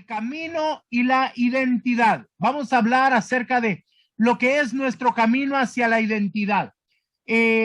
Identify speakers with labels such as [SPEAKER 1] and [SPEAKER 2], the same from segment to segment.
[SPEAKER 1] camino y la identidad. Vamos a hablar acerca de lo que es nuestro camino hacia la identidad.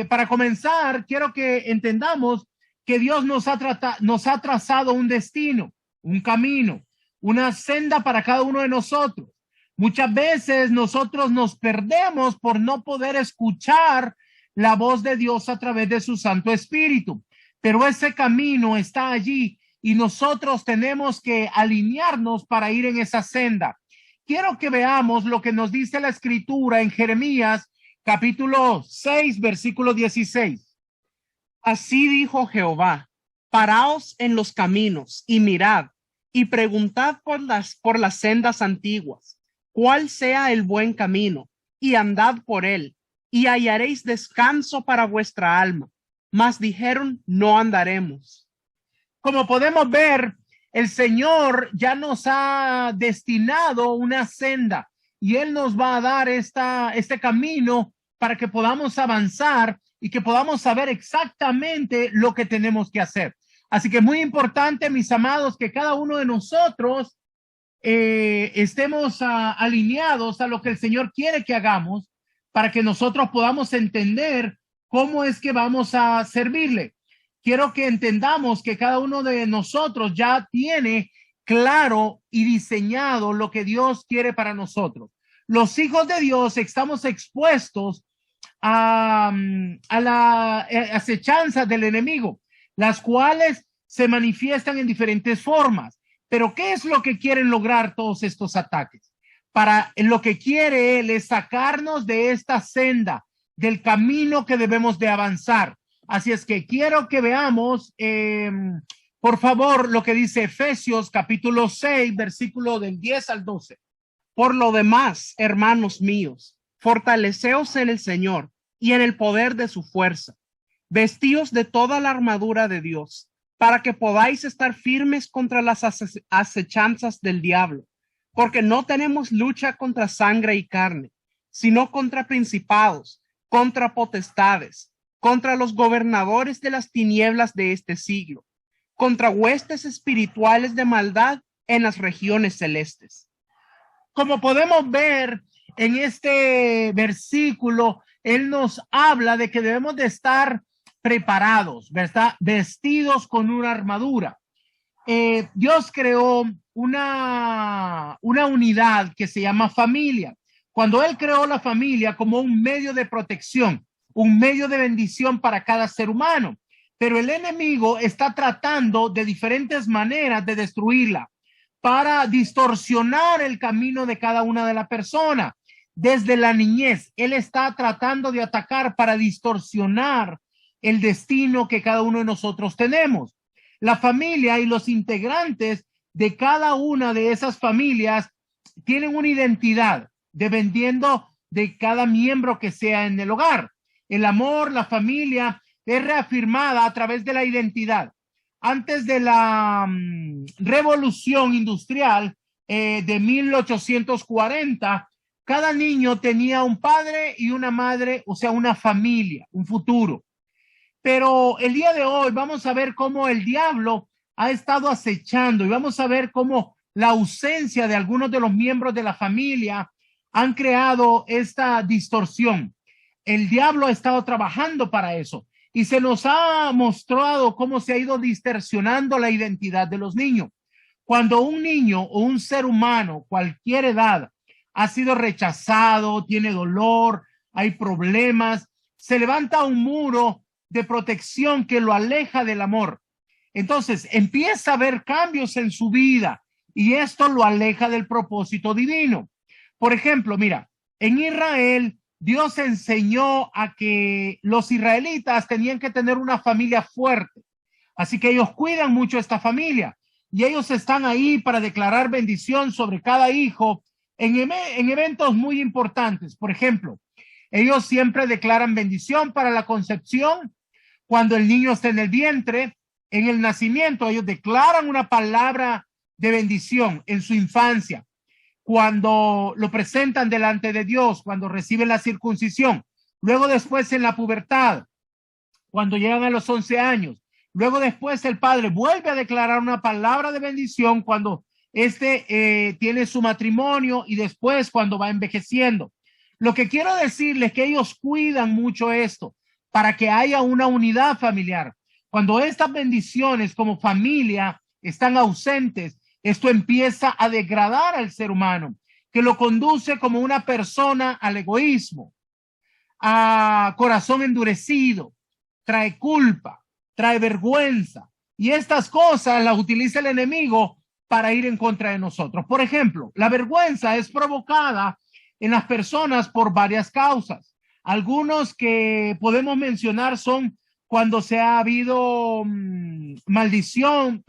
[SPEAKER 1] Para comenzar, quiero que entendamos que Dios nos ha trazado un destino, un camino, una senda para cada uno de nosotros. Muchas veces nosotros nos perdemos por no poder escuchar la voz de Dios a través de su Santo Espíritu, pero ese camino está allí y nosotros tenemos que alinearnos para ir en esa senda. Quiero que veamos lo que nos dice la Escritura en Jeremías capítulo 6, versículo 16.
[SPEAKER 2] Así dijo Jehová: paraos en los caminos y mirad y preguntad por las sendas antiguas, cuál sea el buen camino, y andad por él, y hallaréis descanso para vuestra alma. Mas dijeron: no andaremos.
[SPEAKER 1] Como podemos ver, el Señor ya nos ha destinado una senda y Él nos va a dar este camino para que podamos avanzar y que podamos saber exactamente lo que tenemos que hacer. Así que es muy importante, mis amados, que cada uno de nosotros estemos alineados a lo que el Señor quiere que hagamos para que nosotros podamos entender cómo es que vamos a servirle. Quiero que entendamos que cada uno de nosotros ya tiene claro y diseñado lo que Dios quiere para nosotros. Los hijos de Dios estamos expuestos a la acechanza del enemigo, las cuales se manifiestan en diferentes formas. Pero ¿qué es lo que quieren lograr todos estos ataques? Lo que quiere él es sacarnos de esta senda, del camino que debemos de avanzar. Así es que quiero que veamos, por favor, lo que dice Efesios capítulo 6, versículo del 10 al 12.
[SPEAKER 2] Por lo demás, hermanos míos, fortaleceos en el Señor y en el poder de su fuerza. Vestíos de toda la armadura de Dios, para que podáis estar firmes contra las acechanzas del diablo, porque no tenemos lucha contra sangre y carne, sino contra principados, contra potestades, contra los gobernadores de las tinieblas de este siglo, contra huestes espirituales de maldad en las regiones celestes.
[SPEAKER 1] Como podemos ver en este versículo, él nos habla de que debemos de estar preparados, ¿verdad? Vestidos con una armadura. Dios creó una unidad que se llama familia. Cuando él creó la familia como un medio de protección, un medio de bendición para cada ser humano, pero el enemigo está tratando de diferentes maneras de destruirla para distorsionar el camino de cada una de las personas. Desde la niñez, él está tratando de atacar para distorsionar el destino que cada uno de nosotros tenemos. La familia y los integrantes de cada una de esas familias tienen una identidad dependiendo de cada miembro que sea en el hogar. El amor, la familia es reafirmada a través de la identidad. Antes de la revolución industrial de 1840, cada niño tenía un padre y una madre, o sea, una familia, un futuro. Pero el día de hoy vamos a ver cómo el diablo ha estado acechando y vamos a ver cómo la ausencia de algunos de los miembros de la familia han creado esta distorsión. El diablo ha estado trabajando para eso y se nos ha mostrado cómo se ha ido distorsionando la identidad de los niños. Cuando un niño o un ser humano, cualquier edad, ha sido rechazado, tiene dolor, hay problemas, se levanta un muro de protección que lo aleja del amor. Entonces empieza a haber cambios en su vida y esto lo aleja del propósito divino. Por ejemplo, mira, en Israel, Dios enseñó a que los israelitas tenían que tener una familia fuerte. Así que ellos cuidan mucho esta familia y ellos están ahí para declarar bendición sobre cada hijo en eventos muy importantes. Por ejemplo, ellos siempre declaran bendición para la concepción. Cuando el niño está en el vientre, en el nacimiento, ellos declaran una palabra de bendición en su infancia. Cuando lo presentan delante de Dios, cuando reciben la circuncisión, luego después en la pubertad, cuando llegan a los 11 años, luego después el padre vuelve a declarar una palabra de bendición cuando tiene su matrimonio y después cuando va envejeciendo. Lo que quiero decirles es que ellos cuidan mucho esto para que haya una unidad familiar. Cuando estas bendiciones como familia están ausentes, esto empieza a degradar al ser humano, que lo conduce como una persona al egoísmo, a corazón endurecido, trae culpa, trae vergüenza, y estas cosas las utiliza el enemigo para ir en contra de nosotros. Por ejemplo, la vergüenza es provocada en las personas por varias causas. Algunos que podemos mencionar son cuando se ha habido maldición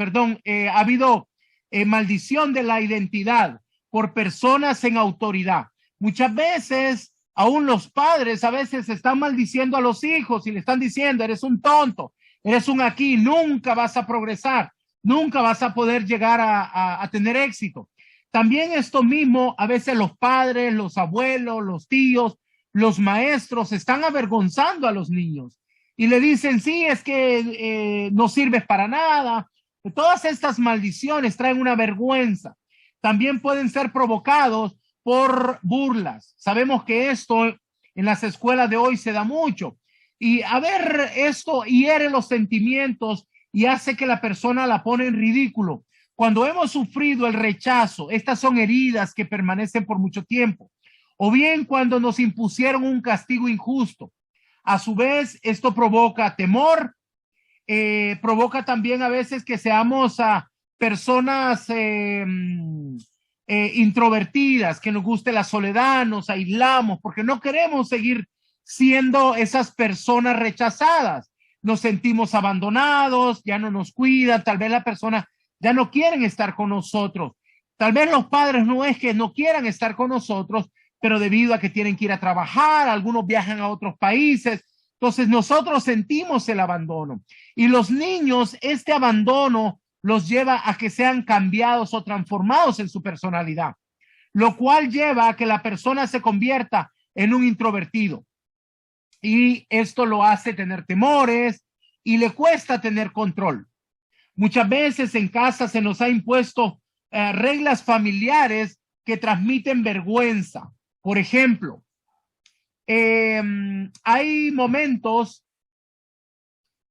[SPEAKER 1] de la identidad por personas en autoridad. Muchas veces, aún los padres a veces están maldiciendo a los hijos y le están diciendo, eres un tonto, eres un aquí, nunca vas a progresar, nunca vas a poder llegar a tener éxito. También esto mismo, a veces los padres, los abuelos, los tíos, los maestros están avergonzando a los niños y le dicen, sí, es que no sirves para nada. Todas estas maldiciones traen una vergüenza. También pueden ser provocados por burlas. Sabemos que esto en las escuelas de hoy se da mucho. Y a ver, esto hiere los sentimientos y hace que la persona la pone en ridículo. Cuando hemos sufrido el rechazo, estas son heridas que permanecen por mucho tiempo. O bien cuando nos impusieron un castigo injusto. A su vez, esto provoca temor, provoca también a veces que seamos personas introvertidas, que nos guste la soledad, nos aislamos, porque no queremos seguir siendo esas personas rechazadas. Nos sentimos abandonados, ya no nos cuidan, tal vez la persona ya no quieren estar con nosotros. Tal vez los padres no es que no quieran estar con nosotros, pero debido a que tienen que ir a trabajar, algunos viajan a otros países, entonces nosotros sentimos el abandono. Y los niños, este abandono los lleva a que sean cambiados o transformados en su personalidad, lo cual lleva a que la persona se convierta en un introvertido. Y esto lo hace tener temores y le cuesta tener control. Muchas veces en casa se nos ha impuesto reglas familiares que transmiten vergüenza. Por ejemplo, hay momentos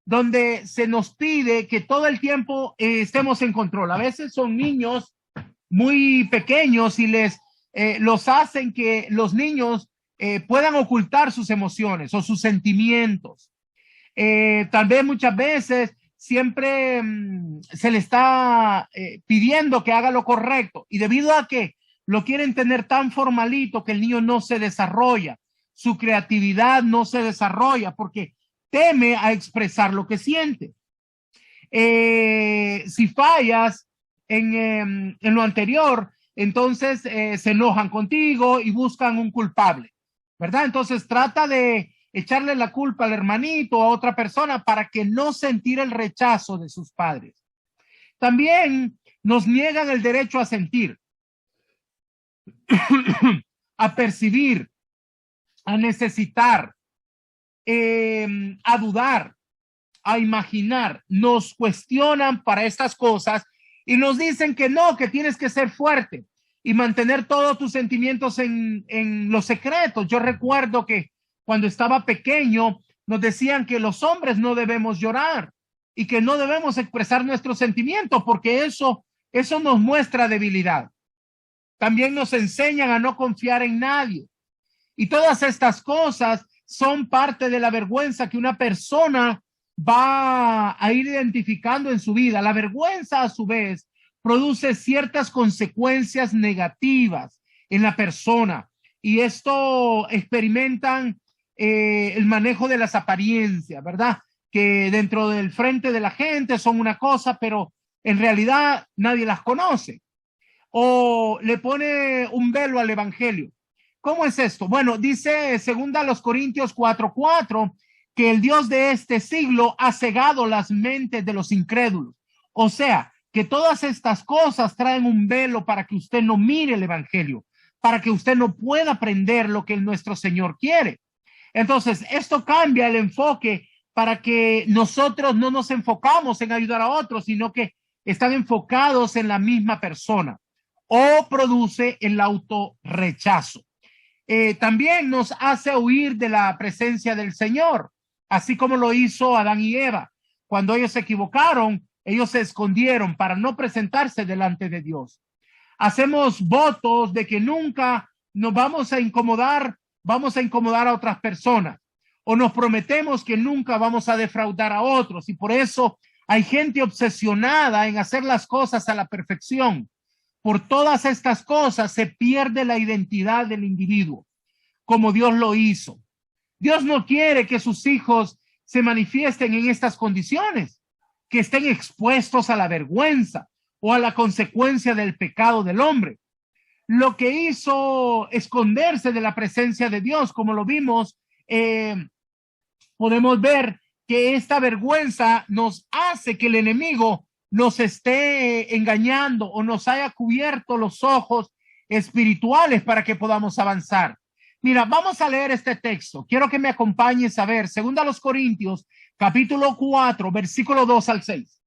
[SPEAKER 1] donde se nos pide que todo el tiempo estemos en control. A veces son niños muy pequeños y los hacen que los niños puedan ocultar sus emociones o sus sentimientos. Tal vez muchas veces siempre se le está pidiendo que haga lo correcto y debido a que lo quieren tener tan formalito que el niño no se desarrolla, su creatividad no se desarrolla porque teme a expresar lo que siente. Si fallas en lo anterior, entonces se enojan contigo y buscan un culpable, ¿verdad? Entonces trata de echarle la culpa al hermanito o a otra persona para que no sentir el rechazo de sus padres. También nos niegan el derecho a sentir, a percibir, a necesitar, a dudar, a imaginar. Nos cuestionan para estas cosas y nos dicen que no, que tienes que ser fuerte y mantener todos tus sentimientos en los secretos. Yo recuerdo que cuando estaba pequeño nos decían que los hombres no debemos llorar y que no debemos expresar nuestros sentimientos porque eso nos muestra debilidad. También nos enseñan a no confiar en nadie. Y todas estas cosas son parte de la vergüenza que una persona va a ir identificando en su vida. La vergüenza, a su vez, produce ciertas consecuencias negativas en la persona. Y esto experimentan el manejo de las apariencias, ¿verdad? Que dentro del frente de la gente son una cosa, pero en realidad nadie las conoce. O le pone un velo al evangelio. ¿Cómo es esto? Bueno, dice segunda los Corintios 4:4 que el Dios de este siglo ha cegado las mentes de los incrédulos. O sea, que todas estas cosas traen un velo para que usted no mire el evangelio, para que usted no pueda aprender lo que nuestro Señor quiere. Entonces, esto cambia el enfoque para que nosotros no nos enfocamos en ayudar a otros, sino que están enfocados en la misma persona. o produce el autorrechazo. También nos hace huir de la presencia del Señor, así como lo hizo Adán y Eva. Cuando ellos se equivocaron, ellos se escondieron para no presentarse delante de Dios. Hacemos votos de que nunca nos vamos a incomodar a otras personas, o nos prometemos que nunca vamos a defraudar a otros, y por eso hay gente obsesionada en hacer las cosas a la perfección. Por todas estas cosas se pierde la identidad del individuo, como Dios lo hizo. Dios no quiere que sus hijos se manifiesten en estas condiciones, que estén expuestos a la vergüenza o a la consecuencia del pecado del hombre. Lo que hizo esconderse de la presencia de Dios, como lo vimos, podemos ver que esta vergüenza nos hace que el enemigo nos esté engañando o nos haya cubierto los ojos espirituales para que podamos avanzar. Mira, vamos a leer este texto. Quiero que me acompañes a ver 2 Corintios, capítulo 4, versículo 2 al 6.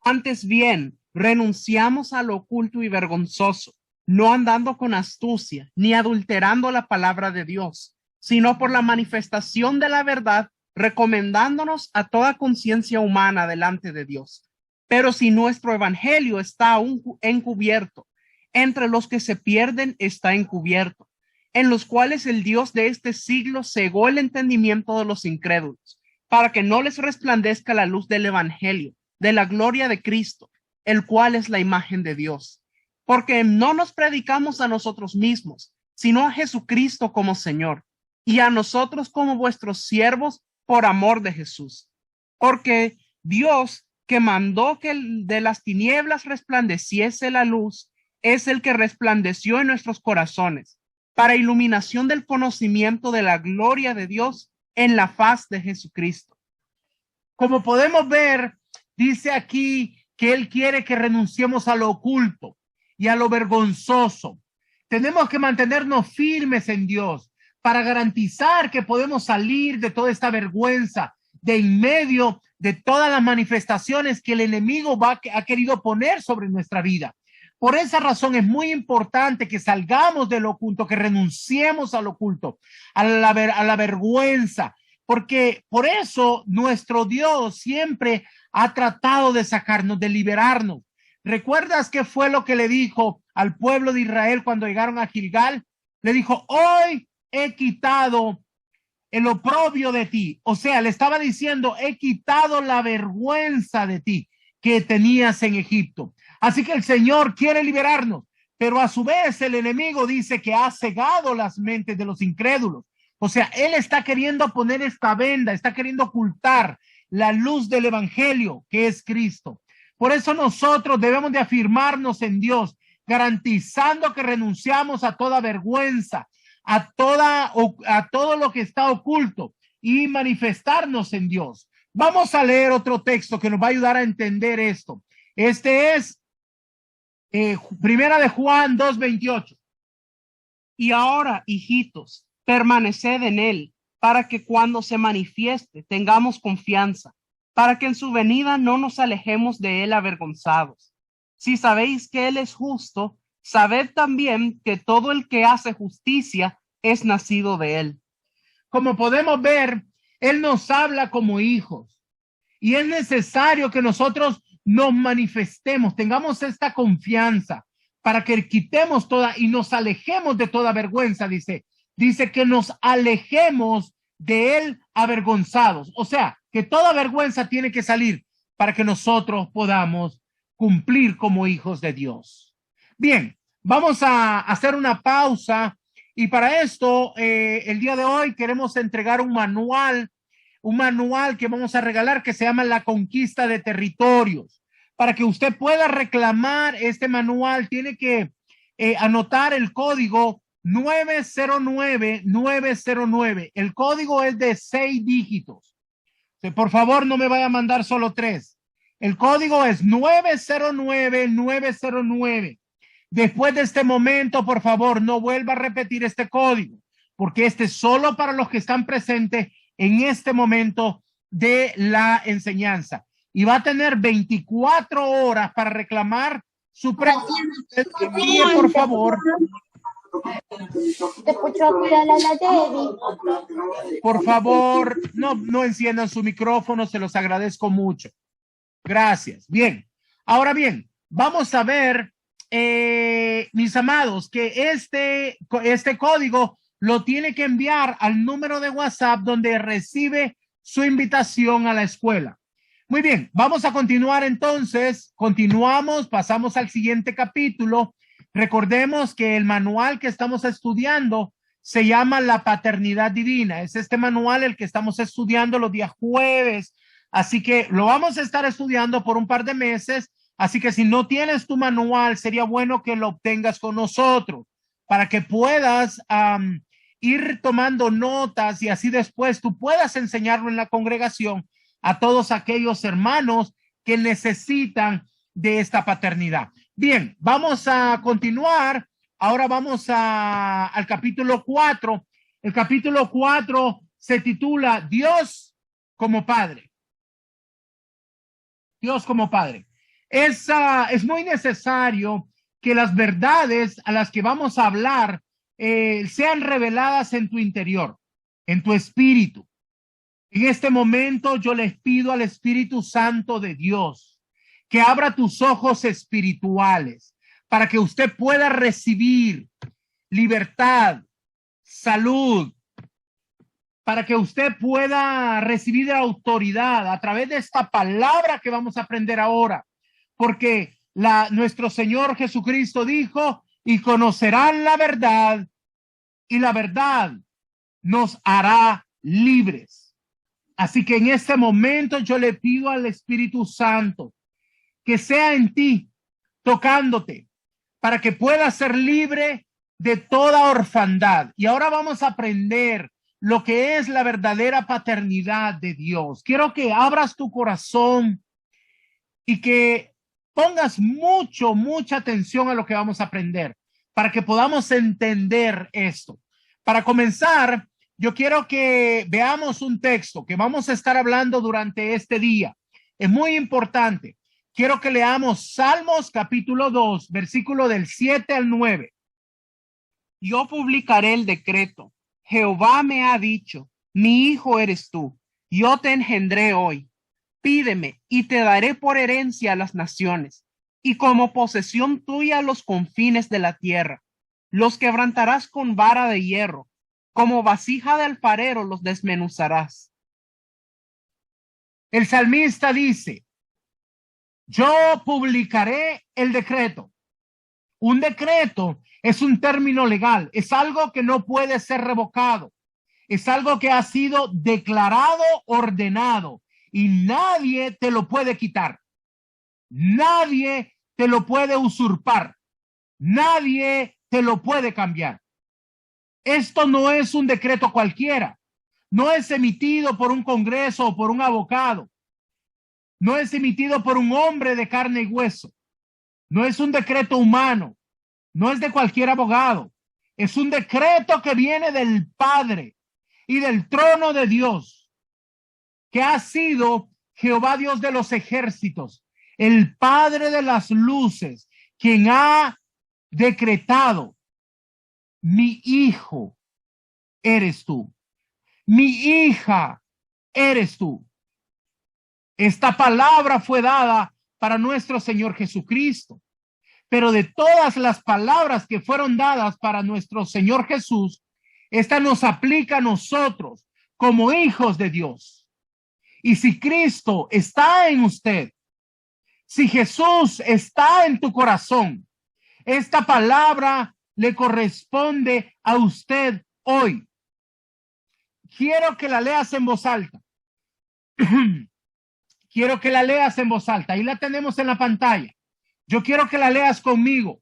[SPEAKER 2] Antes bien, renunciamos a lo oculto y vergonzoso, no andando con astucia, ni adulterando la palabra de Dios, sino por la manifestación de la verdad, recomendándonos a toda conciencia humana delante de Dios. Pero si nuestro evangelio está aún encubierto, entre los que se pierden está encubierto, en los cuales el Dios de este siglo cegó el entendimiento de los incrédulos, para que no les resplandezca la luz del evangelio, de la gloria de Cristo, el cual es la imagen de Dios. Porque no nos predicamos a nosotros mismos, sino a Jesucristo como Señor, y a nosotros como vuestros siervos por amor de Jesús. Porque Dios, que mandó que de las tinieblas resplandeciese la luz, es el que resplandeció en nuestros corazones, para iluminación del conocimiento de la gloria de Dios en la faz de Jesucristo.
[SPEAKER 1] Como podemos ver, dice aquí que Él quiere que renunciemos a lo oculto y a lo vergonzoso. Tenemos que mantenernos firmes en Dios para garantizar que podemos salir de toda esta vergüenza, de en medio de todas las manifestaciones que el enemigo ha querido poner sobre nuestra vida. Por esa razón es muy importante que salgamos de lo oculto, que renunciemos al oculto, a la vergüenza, porque por eso nuestro Dios siempre ha tratado de sacarnos, de liberarnos. ¿Recuerdas qué fue lo que le dijo al pueblo de Israel cuando llegaron a Gilgal? Le dijo, hoy he quitado el oprobio de ti. O sea, le estaba diciendo, he quitado la vergüenza de ti que tenías en Egipto. Así que el Señor quiere liberarnos, pero a su vez el enemigo dice que ha cegado las mentes de los incrédulos. O sea, él está queriendo poner esta venda, está queriendo ocultar la luz del evangelio que es Cristo. Por eso nosotros debemos de afirmarnos en Dios, garantizando que renunciamos a toda vergüenza, a todo lo que está oculto y manifestarnos en Dios. Vamos a leer otro texto que nos va a ayudar a entender esto. Este es Primera de Juan 2:28.
[SPEAKER 2] Y ahora, hijitos, permaneced en él, para que cuando se manifieste tengamos confianza, para que en su venida no nos alejemos de él avergonzados. Si sabéis que él es justo, sabed también que todo el que hace justicia es nacido de él.
[SPEAKER 1] Como podemos ver, él nos habla como hijos y es necesario que nosotros nos manifestemos, tengamos esta confianza para que quitemos toda y nos alejemos de toda vergüenza. Dice que nos alejemos de él avergonzados. O sea, que toda vergüenza tiene que salir para que nosotros podamos cumplir como hijos de Dios. Bien, vamos a hacer una pausa y para esto el día de hoy queremos entregar un manual que vamos a regalar que se llama La Conquista de Territorios. Para que usted pueda reclamar este manual, tiene que anotar el código 909. El código es de 6 dígitos. Por favor, no me vaya a mandar solo 3. El código es 909. Después de este momento, por favor, no vuelva a repetir este código, porque este es solo para los que están presentes en este momento de la enseñanza. Y va a tener 24 horas para reclamar su pregunta, envíe por favor. Por favor, no enciendan su micrófono, se los agradezco mucho. Gracias. Bien, ahora bien, vamos a ver, mis amados, que este código lo tiene que enviar al número de WhatsApp donde recibe su invitación a la escuela. Muy bien, vamos a continuar entonces. Continuamos, pasamos al siguiente capítulo. Recordemos que el manual que estamos estudiando se llama La Paternidad Divina. Es este manual el que estamos estudiando los días jueves. Así que lo vamos a estar estudiando por un par de meses. Así que si no tienes tu manual, sería bueno que lo obtengas con nosotros para que puedas ir tomando notas y así después tú puedas enseñarlo en la congregación a todos aquellos hermanos que necesitan de esta paternidad. Bien, vamos a continuar. Ahora vamos al capítulo 4. El capítulo 4 se titula Dios como Padre. Dios como Padre. Es muy necesario que las verdades a las que vamos a hablar sean reveladas en tu interior, en tu espíritu. En este momento yo les pido al Espíritu Santo de Dios que abra tus ojos espirituales para que usted pueda recibir libertad, salud, para que usted pueda recibir autoridad a través de esta palabra que vamos a aprender ahora, porque nuestro Señor Jesucristo dijo, y conocerán la verdad, y la verdad nos hará libres. Así que en este momento yo le pido al Espíritu Santo que sea en ti, tocándote, para que puedas ser libre de toda orfandad. Y ahora vamos a aprender lo que es la verdadera paternidad de Dios. Quiero que abras tu corazón y que pongas mucha atención a lo que vamos a aprender para que podamos entender esto. Para comenzar, yo quiero que veamos un texto que vamos a estar hablando durante este día. Es muy importante. Quiero que leamos Salmos capítulo 2, versículo del 7 al 9.
[SPEAKER 2] Yo publicaré el decreto. Jehová me ha dicho, mi hijo eres tú. Yo te engendré hoy. Pídeme y te daré por herencia a las naciones y como posesión tuya los confines de la tierra. Los quebrantarás con vara de hierro. Como vasija de alfarero los desmenuzarás.
[SPEAKER 1] El salmista dice, yo publicaré el decreto. Un decreto es un término legal, es algo que no puede ser revocado, es algo que ha sido declarado, ordenado, y nadie te lo puede quitar. Nadie te lo puede usurpar. Nadie te lo puede cambiar. Esto no es un decreto cualquiera. No es emitido por un congreso o por un abogado. No es emitido por un hombre de carne y hueso. No es un decreto humano. No es de cualquier abogado. Es un decreto que viene del Padre y del trono de Dios, que ha sido Jehová Dios de los ejércitos, el Padre de las luces, quien ha decretado, mi hijo eres tú, mi hija eres tú. Esta palabra fue dada para nuestro Señor Jesucristo, pero de todas las palabras que fueron dadas para nuestro Señor Jesús, esta nos aplica a nosotros como hijos de Dios. Y si Cristo está en usted, si Jesús está en tu corazón, esta palabra le corresponde a usted hoy. Quiero que la leas en voz alta. Quiero que la leas en voz alta. Ahí la tenemos en la pantalla. Yo quiero que la leas conmigo.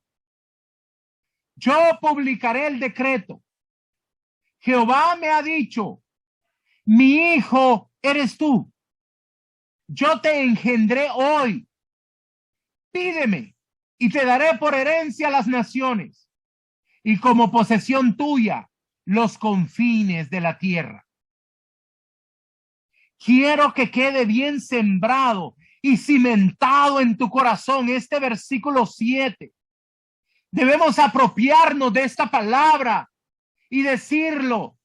[SPEAKER 1] Yo publicaré el decreto. Jehová me ha dicho, mi hijo eres tú. Yo te engendré hoy. Pídeme y te daré por herencia las naciones y como posesión tuya los confines de la tierra. Quiero que quede bien sembrado y cimentado en tu corazón. Este versículo 7. Debemos apropiarnos de esta palabra y decirlo.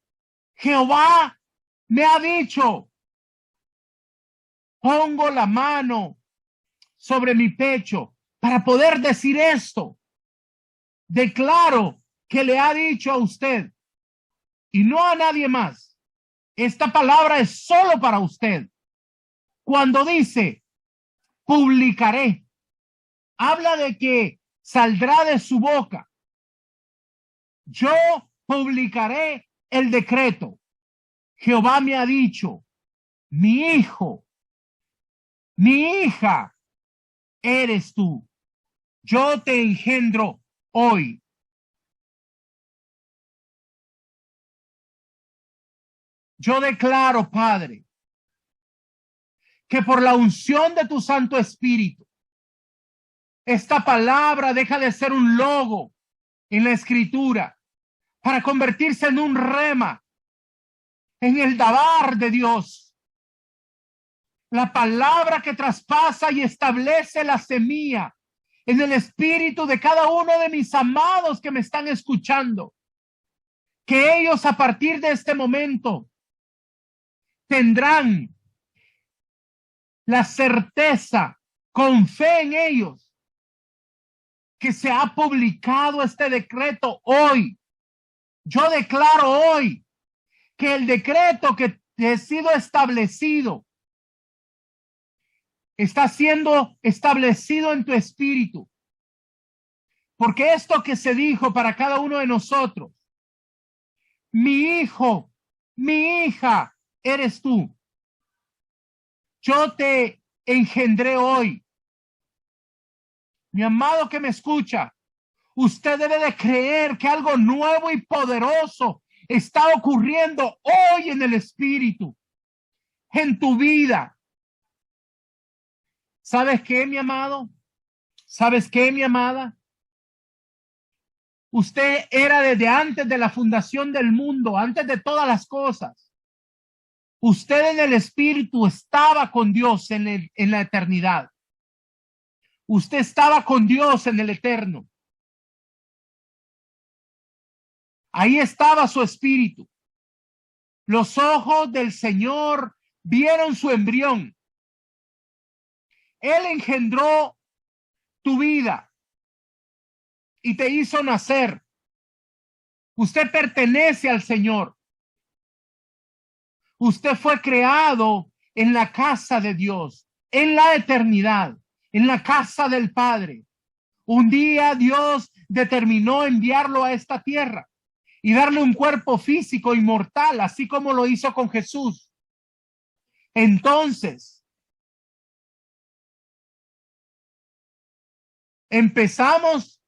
[SPEAKER 1] Jehová me ha dicho, pongo la mano sobre mi pecho para poder decir esto. Declaro que le ha dicho a usted y no a nadie más. Esta palabra es solo para usted. Cuando dice, publicaré, habla de que saldrá de su boca. Yo publicaré el decreto. Jehová me ha dicho, mi hijo, mi hija, eres tú. Yo te engendro hoy. Yo declaro, Padre, que por la unción de tu Santo Espíritu, esta palabra deja de ser un logo en la Escritura para convertirse en un rema, en el dabar de Dios. La palabra que traspasa y establece la semilla en el espíritu de cada uno de mis amados que me están escuchando. Que ellos a partir de este momento tendrán la certeza, con fe en ellos, que se ha publicado este decreto hoy. Yo declaro hoy que el decreto que ha sido establecido está siendo establecido en tu espíritu. Porque esto que se dijo para cada uno de nosotros, mi hijo, mi hija, eres tú. Yo te engendré hoy. Mi amado que me escucha, usted debe de creer que algo nuevo y poderoso está ocurriendo hoy en el espíritu, en tu vida. ¿Sabes qué, mi amado? ¿Sabes qué, mi amada? Usted era desde antes de la fundación del mundo, antes de todas las cosas. Usted en el espíritu estaba con Dios en la eternidad. Usted estaba con Dios en el eterno. Ahí estaba su espíritu. Los ojos del Señor vieron su embrión. Él engendró tu vida y te hizo nacer. Usted pertenece al Señor. Usted fue creado en la casa de Dios, en la eternidad, en la casa del Padre. Un día Dios determinó enviarlo a esta tierra y darle un cuerpo físico inmortal, así como lo hizo con Jesús. Entonces, empezamos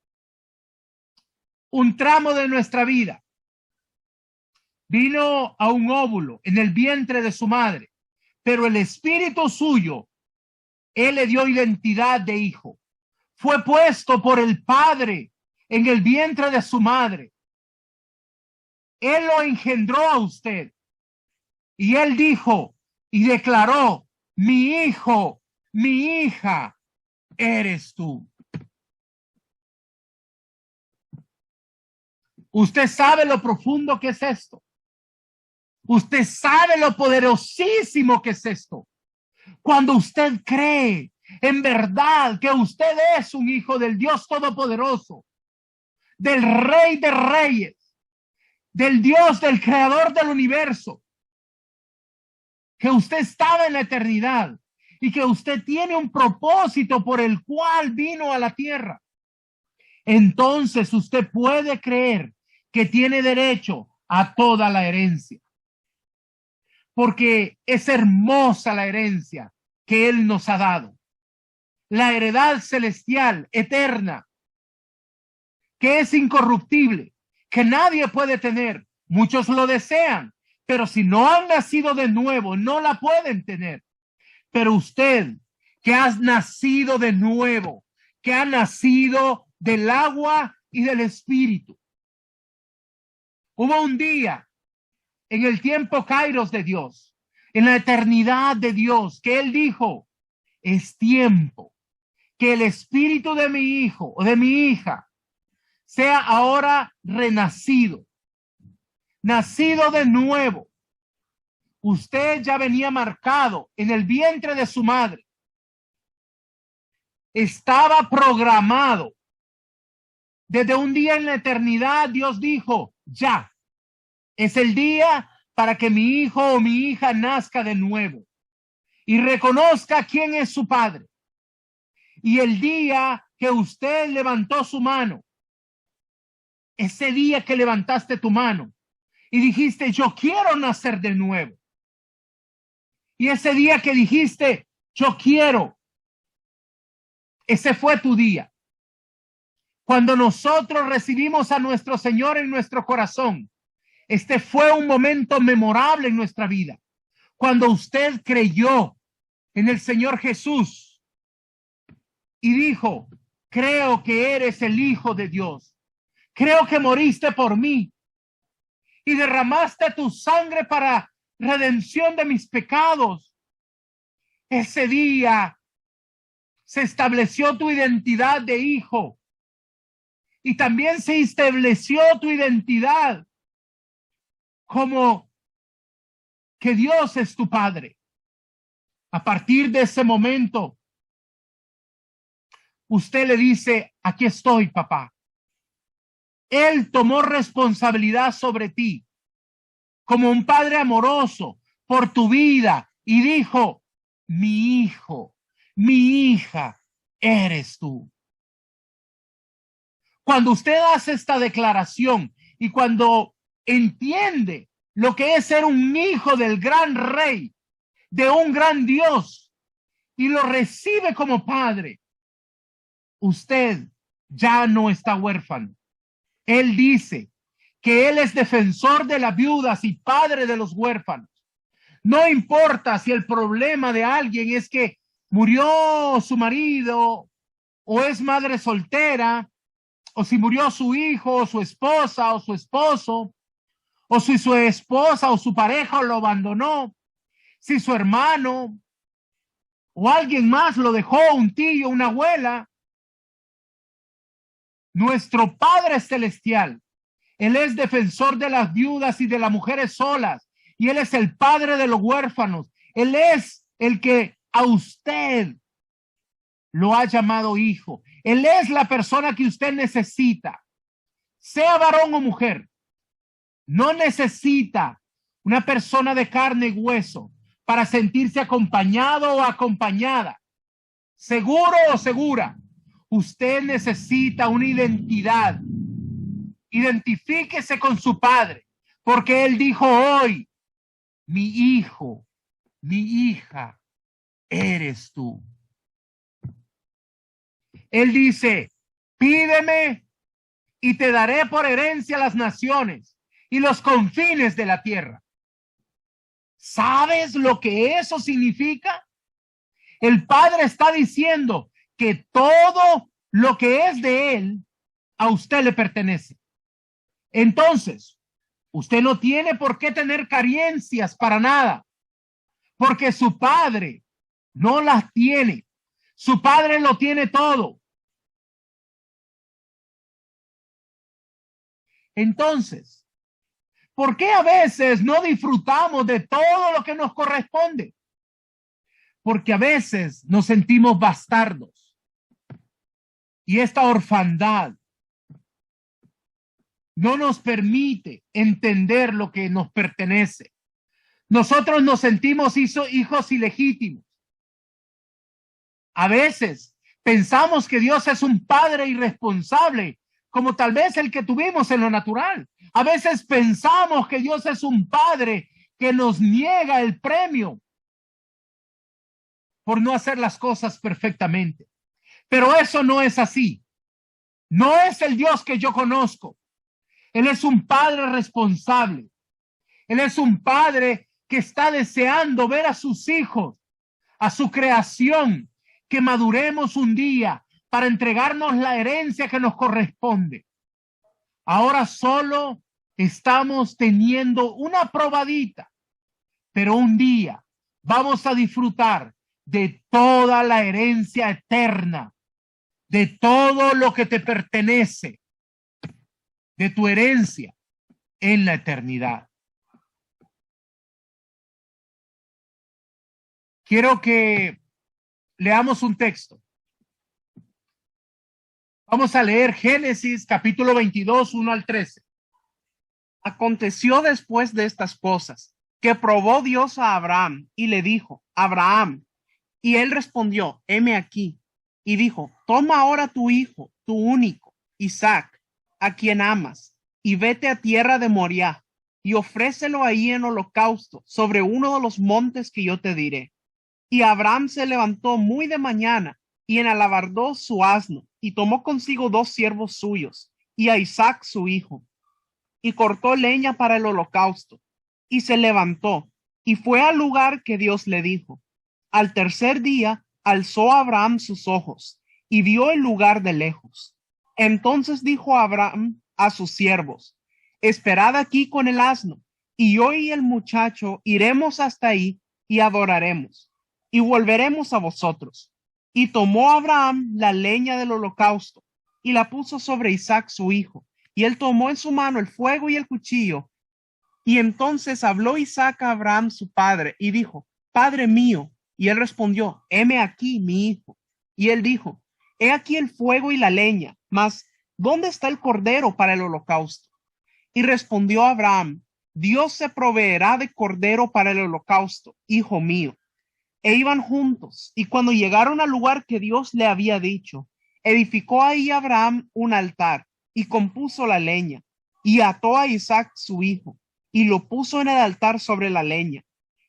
[SPEAKER 1] un tramo de nuestra vida. Vino a un óvulo en el vientre de su madre, pero el espíritu suyo, él le dio identidad de hijo. Fue puesto por el Padre en el vientre de su madre. Él lo engendró a usted. Y él dijo y declaró, mi hijo, mi hija, eres tú. Usted sabe lo profundo que es esto. Usted sabe lo poderosísimo que es esto. Cuando usted cree en verdad que usted es un hijo del Dios Todopoderoso, del Rey de Reyes, del Dios, del Creador del universo, que usted estaba en la eternidad y que usted tiene un propósito por el cual vino a la tierra, entonces usted puede creer que tiene derecho a toda la herencia. Porque es hermosa la herencia que Él nos ha dado. La heredad celestial, eterna, que es incorruptible, que nadie puede tener. Muchos lo desean, pero si no han nacido de nuevo, no la pueden tener. Pero usted, que has nacido de nuevo, que ha nacido del agua y del espíritu. Hubo un día en el tiempo kairos de Dios, en la eternidad de Dios, que Él dijo, es tiempo que el espíritu de mi hijo o de mi hija sea ahora renacido, nacido de nuevo. Usted ya venía marcado en el vientre de su madre. Estaba programado. Desde un día en la eternidad, Dios dijo, ya, es el día para que mi hijo o mi hija nazca de nuevo y reconozca quién es su padre. Y el día que usted levantó su mano, ese día que levantaste tu mano y dijiste, yo quiero nacer de nuevo. Y ese día que dijiste, yo quiero, ese fue tu día. Cuando nosotros recibimos a nuestro Señor en nuestro corazón, este fue un momento memorable en nuestra vida. Cuando usted creyó en el Señor Jesús y dijo, creo que eres el Hijo de Dios. Creo que moriste por mí y derramaste tu sangre para redención de mis pecados. Ese día se estableció tu identidad de hijo y también se estableció tu identidad como que Dios es tu Padre. A partir de ese momento, usted le dice, aquí estoy, papá. Él tomó responsabilidad sobre ti como un padre amoroso por tu vida y dijo, mi hijo, mi hija, eres tú. Cuando usted hace esta declaración y cuando entiende lo que es ser un hijo del gran rey, de un gran Dios, y lo recibe como padre, usted ya no está huérfano. Él dice que él es defensor de las viudas y padre de los huérfanos. No importa si el problema de alguien es que murió su marido o es madre soltera, o si murió su hijo o su esposa o su esposo, o si su esposa o su pareja lo abandonó, si su hermano o alguien más lo dejó, un tío, una abuela. Nuestro Padre Celestial, Él es defensor de las viudas y de las mujeres solas, y Él es el Padre de los huérfanos. Él es el que a usted lo ha llamado hijo. Él es la persona que usted necesita, sea varón o mujer. No necesita una persona de carne y hueso para sentirse acompañado o acompañada, seguro o segura. Usted necesita una identidad. Identifíquese con su padre, porque él dijo hoy, mi hijo, mi hija, eres tú. Él dice, pídeme y te daré por herencia las naciones y los confines de la tierra. ¿Sabes lo que eso significa? El Padre está diciendo que todo lo que es de él a usted le pertenece. Entonces, usted no tiene por qué tener carencias para nada, porque su Padre no las tiene. Su Padre lo tiene todo. Entonces, ¿por qué a veces no disfrutamos de todo lo que nos corresponde? Porque a veces nos sentimos bastardos. Y esta orfandad no nos permite entender lo que nos pertenece. Nosotros nos sentimos hijos ilegítimos. A veces pensamos que Dios es un padre irresponsable, como tal vez el que tuvimos en lo natural. A veces pensamos que Dios es un padre que nos niega el premio por no hacer las cosas perfectamente. Pero eso no es así. No es el Dios que yo conozco. Él es un padre responsable. Él es un padre que está deseando ver a sus hijos, a su creación, que maduremos un día para entregarnos la herencia que nos corresponde. Ahora solo estamos teniendo una probadita, pero un día vamos a disfrutar de toda la herencia eterna, de todo lo que te pertenece, de tu herencia en la eternidad. Quiero que leamos un texto. Vamos a leer Génesis capítulo 22, 1 al 13.
[SPEAKER 2] Aconteció después de estas cosas que probó Dios a Abraham y le dijo: Abraham. Y él respondió: heme aquí. Y dijo: toma ahora tu hijo, tu único, Isaac, a quien amas, y vete a tierra de Moriah, y ofrécelo ahí en holocausto sobre uno de los montes que yo te diré. Y Abraham se levantó muy de mañana y enalabardó su asno, y tomó consigo 2 siervos suyos, y a Isaac su hijo, y cortó leña para el holocausto, y se levantó, y fue al lugar que Dios le dijo. Al tercer día alzó Abraham sus ojos, y vio el lugar de lejos. Entonces dijo Abraham a sus siervos: esperad aquí con el asno, y yo y el muchacho iremos hasta ahí, y adoraremos, y volveremos a vosotros. Y tomó Abraham la leña del holocausto, y la puso sobre Isaac su hijo, y él tomó en su mano el fuego y el cuchillo. Y entonces habló Isaac a Abraham su padre, y dijo: Padre mío. Y él respondió: heme aquí, mi hijo. Y él dijo: he aquí el fuego y la leña, mas ¿dónde está el cordero para el holocausto? Y respondió Abraham: Dios se proveerá de cordero para el holocausto, hijo mío. E iban juntos, y cuando llegaron al lugar que Dios le había dicho, edificó ahí Abraham un altar, y compuso la leña, y ató a Isaac su hijo, y lo puso en el altar sobre la leña.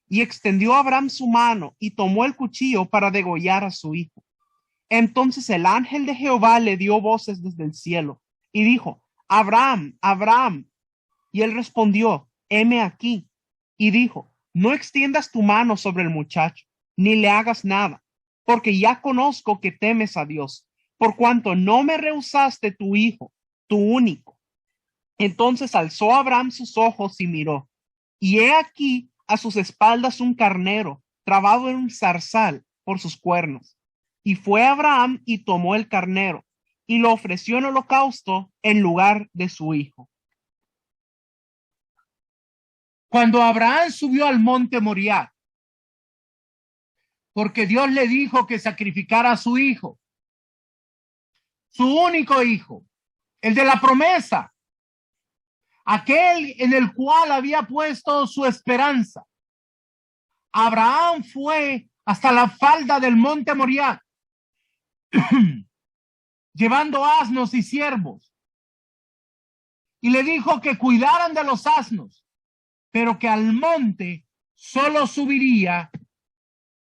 [SPEAKER 2] Y extendió Abraham su mano, y tomó el cuchillo para degollar a su hijo. Entonces el ángel de Jehová le dio voces desde el cielo, y dijo: Abraham, Abraham. Y él respondió: heme aquí. Y dijo: no extiendas tu mano sobre el muchacho, ni le hagas nada, porque ya conozco que temes a Dios, por cuanto no me rehusaste tu hijo, tu único. Entonces alzó Abraham sus ojos y miró, y he aquí a sus espaldas un carnero trabado en un zarzal por sus cuernos. Y fue Abraham y tomó el carnero, y lo ofreció en holocausto en lugar de su hijo.
[SPEAKER 1] Cuando Abraham subió al monte Moriah, porque Dios le dijo que sacrificara a su hijo, su único hijo, el de la promesa, aquel en el cual había puesto su esperanza. Abraham fue hasta la falda del monte Moriah, llevando asnos y siervos, y le dijo que cuidaran de los asnos, pero que al monte solo subiría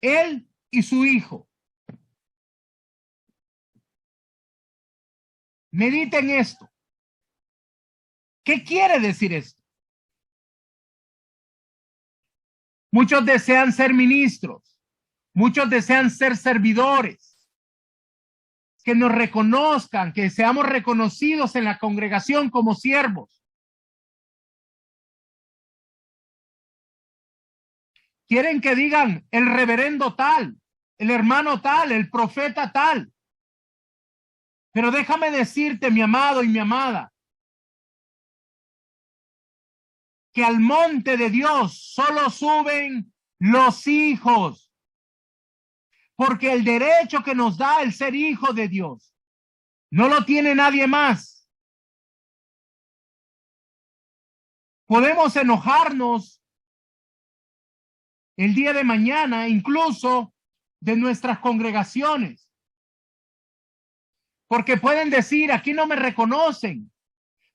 [SPEAKER 1] él y su hijo. Mediten esto. ¿Qué quiere decir esto? Muchos desean ser ministros, muchos desean ser servidores, que nos reconozcan, que seamos reconocidos en la congregación como siervos. Quieren que digan el reverendo tal, el hermano tal, el profeta tal. Pero déjame decirte, mi amado y mi amada, que al monte de Dios solo suben los hijos, porque el derecho que nos da el ser hijo de Dios no lo tiene nadie más. Podemos enojarnos el día de mañana, incluso de nuestras congregaciones, porque pueden decir: aquí no me reconocen,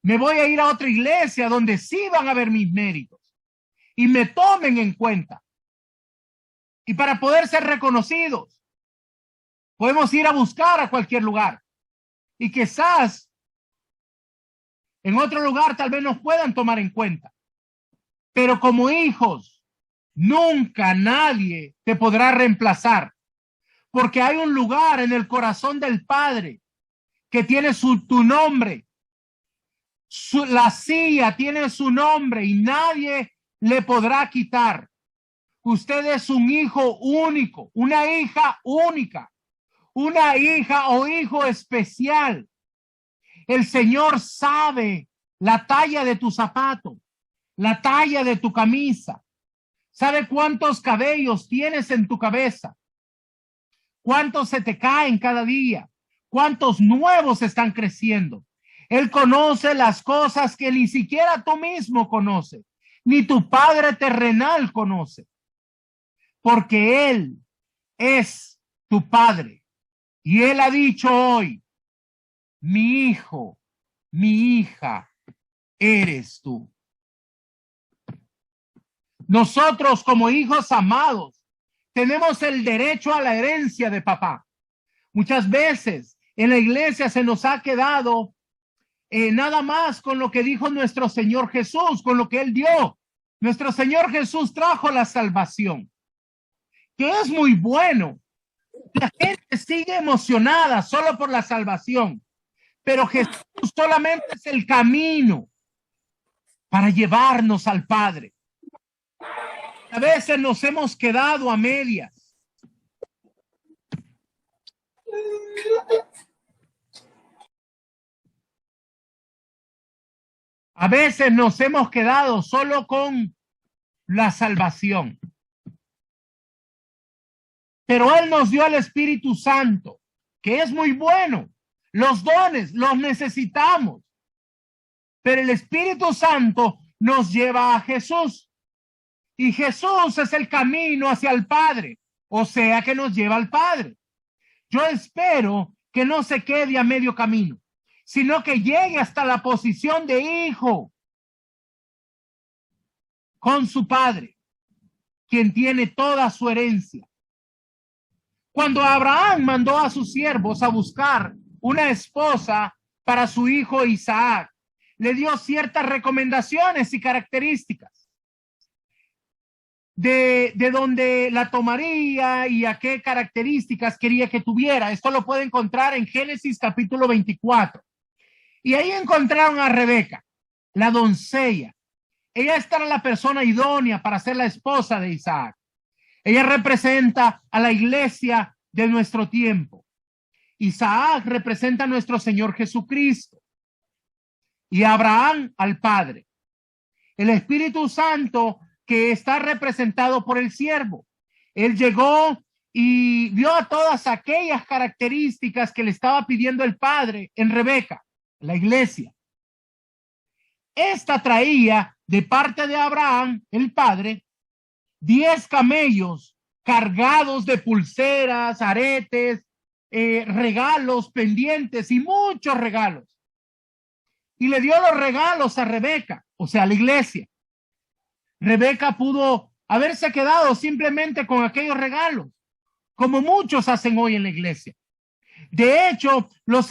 [SPEAKER 1] me voy a ir a otra iglesia donde sí van a ver mis méritos y me tomen en cuenta. Y para poder ser reconocidos, podemos ir a buscar a cualquier lugar, y quizás en otro lugar tal vez nos puedan tomar en cuenta, pero como hijos nunca nadie te podrá reemplazar, porque hay un lugar en el corazón del Padre que tiene tu nombre. La silla tiene su nombre y nadie le podrá quitar. Usted es un hijo único, una hija única, una hija o hijo especial. El Señor sabe la talla de tu zapato, la talla de tu camisa. Sabe cuántos cabellos tienes en tu cabeza, cuántos se te caen cada día, cuántos nuevos están creciendo. Él conoce las cosas que ni siquiera tú mismo conoces, ni tu Padre terrenal conoce, porque Él es tu Padre. Y Él ha dicho hoy, mi hijo, mi hija, eres tú. Nosotros como hijos amados tenemos el derecho a la herencia de papá. Muchas veces en la iglesia se nos ha quedado nada más con lo que dijo nuestro Señor Jesús, con lo que Él dio. Nuestro Señor Jesús trajo la salvación, que es muy bueno. La gente sigue emocionada solo por la salvación, pero Jesús solamente es el camino para llevarnos al Padre. A veces nos hemos quedado a medias. A veces nos hemos quedado solo con la salvación. Pero Él nos dio el Espíritu Santo, que es muy bueno. Los dones los necesitamos. Pero el Espíritu Santo nos lleva a Jesús. Y Jesús es el camino hacia el Padre. O sea que nos lleva al Padre. Yo espero que no se quede a medio camino, sino que llegue hasta la posición de hijo con su Padre, quien tiene toda su herencia. Cuando Abraham mandó a sus siervos a buscar una esposa para su hijo Isaac, le dio ciertas recomendaciones y características de dónde la tomaría y a qué características quería que tuviera. Esto lo puede encontrar en Génesis capítulo 24. Y ahí encontraron a Rebeca, la doncella. Ella esta era la persona idónea para ser la esposa de Isaac. Ella representa a la iglesia de nuestro tiempo. Isaac representa a nuestro Señor Jesucristo. Y Abraham al Padre. El Espíritu Santo que está representado por el siervo. Él llegó y vio a todas aquellas características que le estaba pidiendo el Padre en Rebeca, la iglesia. Esta traía de parte de Abraham, el Padre, 10 camellos cargados de pulseras, aretes, regalos, pendientes y muchos regalos. Y le dio los regalos a Rebeca, o sea, a la iglesia. Rebeca pudo haberse quedado simplemente con aquellos regalos, como muchos hacen hoy en la iglesia. De hecho, los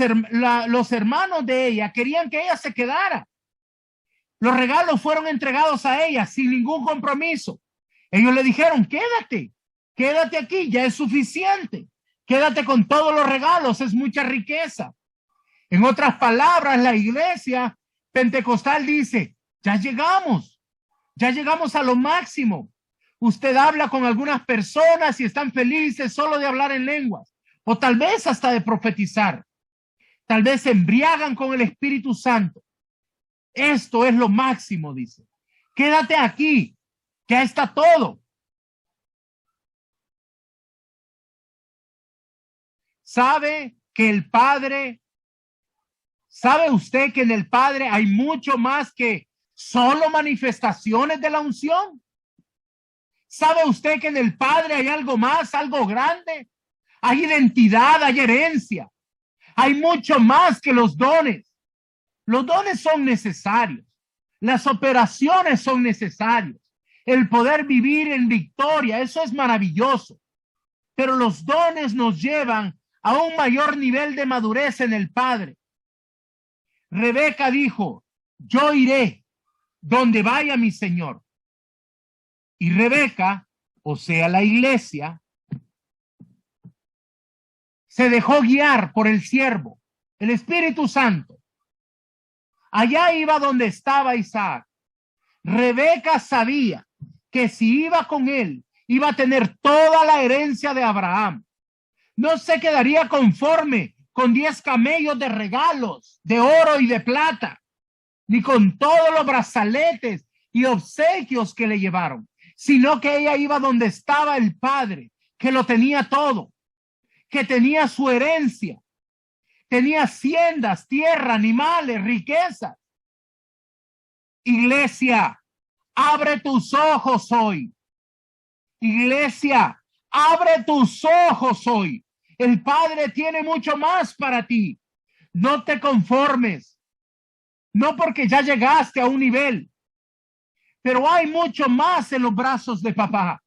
[SPEAKER 1] hermanos de ella querían que ella se quedara. Los regalos fueron entregados a ella sin ningún compromiso. Ellos le dijeron, quédate aquí, ya es suficiente. Quédate con todos los regalos, es mucha riqueza. En otras palabras, la iglesia pentecostal dice, ya llegamos a lo máximo. Usted habla con algunas personas y están felices solo de hablar en lenguas, o tal vez hasta de profetizar. Tal vez se embriagan con el Espíritu Santo. Esto es lo máximo, dice. Quédate aquí, ya está todo. ¿Sabe usted que en el Padre hay mucho más que solo manifestaciones de la unción? ¿Sabe usted que en el Padre hay algo más, algo grande? Hay identidad, hay herencia. Hay mucho más que los dones. Los dones son necesarios. Las operaciones son necesarias. El poder vivir en victoria, eso es maravilloso. Pero los dones nos llevan a un mayor nivel de madurez en el Padre. Rebeca dijo, yo iré donde vaya mi Señor. Y Rebeca, o sea, la iglesia, se dejó guiar por el siervo, el Espíritu Santo. Allá iba donde estaba Isaac. Rebeca sabía que si iba con él iba a tener toda la herencia de Abraham. No se quedaría conforme con 10 camellos de regalos, de oro y de plata, ni con todos los brazaletes y obsequios que le llevaron, sino que ella iba donde estaba el padre, que lo tenía todo, que tenía su herencia, tenía haciendas, tierra, animales, riquezas. Iglesia, abre tus ojos hoy. Iglesia, abre tus ojos hoy. El Padre tiene mucho más para ti. No te conformes. No porque ya llegaste a un nivel, pero hay mucho más en los brazos de papá.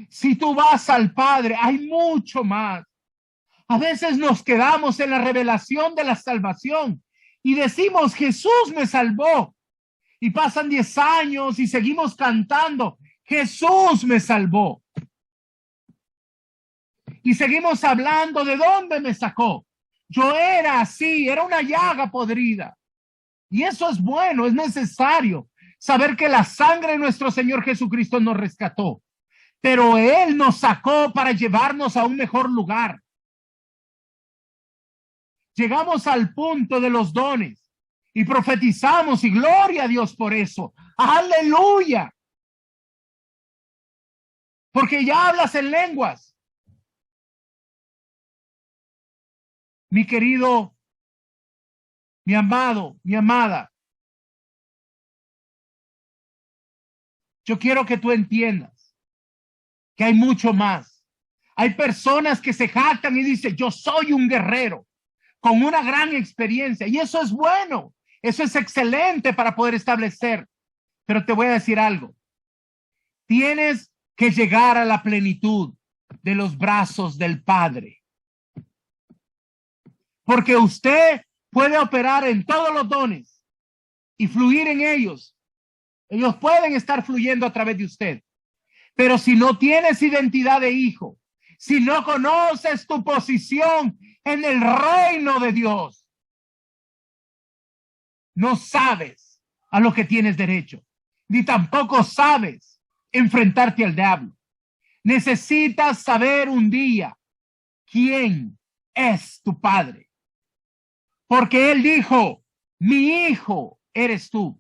[SPEAKER 1] Si tú vas al Padre, hay mucho más. A veces nos quedamos en la revelación de la salvación y decimos, Jesús me salvó. Y pasan 10 años y seguimos cantando, Jesús me salvó. Y seguimos hablando de dónde me sacó. Yo era así, era una llaga podrida. Y eso es bueno, es necesario saber que la sangre de nuestro Señor Jesucristo nos rescató. Pero Él nos sacó para llevarnos a un mejor lugar. Llegamos al punto de los dones y profetizamos y gloria a Dios por eso. Aleluya. Porque ya hablas en lenguas. Mi querido, mi amado, mi amada, yo quiero que tú entiendas que hay mucho más. Hay personas que se jactan y dicen, yo soy un guerrero con una gran experiencia. Y eso es bueno, eso es excelente para poder establecer. Pero te voy a decir algo. Tienes que llegar a la plenitud de los brazos del Padre. Porque usted puede operar en todos los dones y fluir en ellos. Ellos pueden estar fluyendo a través de usted. Pero si no tienes identidad de hijo, si no conoces tu posición en el reino de Dios, no sabes a lo que tienes derecho, ni tampoco sabes enfrentarte al diablo. Necesitas saber un día quién es tu padre. Porque Él dijo, mi hijo eres tú.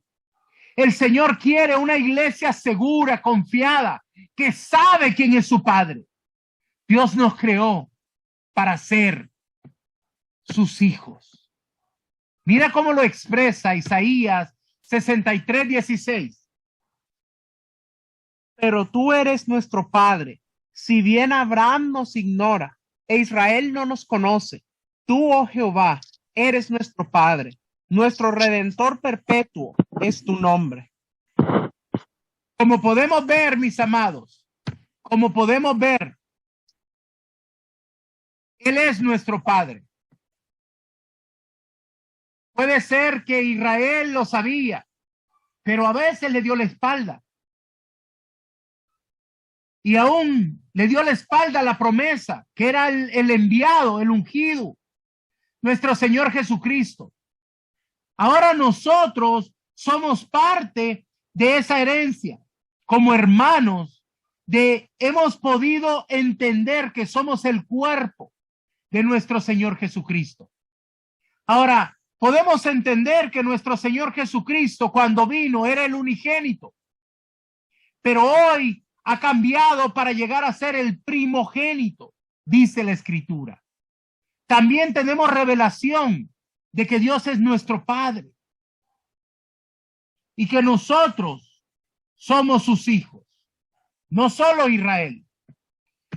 [SPEAKER 1] El Señor quiere una iglesia segura, confiada, que sabe quién es su padre. Dios nos creó para ser sus hijos. Mira cómo lo expresa Isaías 63:16.
[SPEAKER 2] Pero tú eres nuestro Padre, si bien Abraham nos ignora e Israel no nos conoce. Tú, oh Jehová, eres nuestro Padre, nuestro Redentor perpetuo es tu nombre.
[SPEAKER 1] Como podemos ver, mis amados, como podemos ver, Él es nuestro Padre. Puede ser que Israel lo sabía, pero a veces le dio la espalda. Y aún le dio la espalda a la promesa, que era el enviado, el ungido, nuestro Señor Jesucristo. Ahora nosotros somos parte de esa herencia. Como hermanos, hemos podido entender que somos el cuerpo de nuestro Señor Jesucristo. Ahora, podemos entender que nuestro Señor Jesucristo, cuando vino, era el unigénito. Pero hoy ha cambiado para llegar a ser el primogénito, dice la Escritura. También tenemos revelación de que Dios es nuestro Padre y que nosotros somos sus hijos, no solo Israel.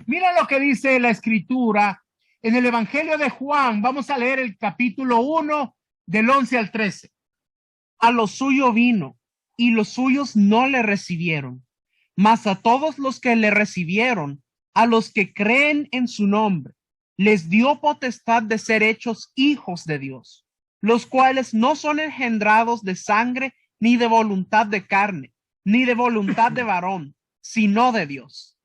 [SPEAKER 1] Mira lo que dice la Escritura en el Evangelio de Juan. Vamos a leer el capítulo 1 del 11 al 13.
[SPEAKER 2] A lo suyo vino y los suyos no le recibieron, mas a todos los que le recibieron, a los que creen en su nombre, les dio potestad de ser hechos hijos de Dios, los cuales no son engendrados de sangre, ni de voluntad de carne, ni de voluntad de varón, sino de Dios.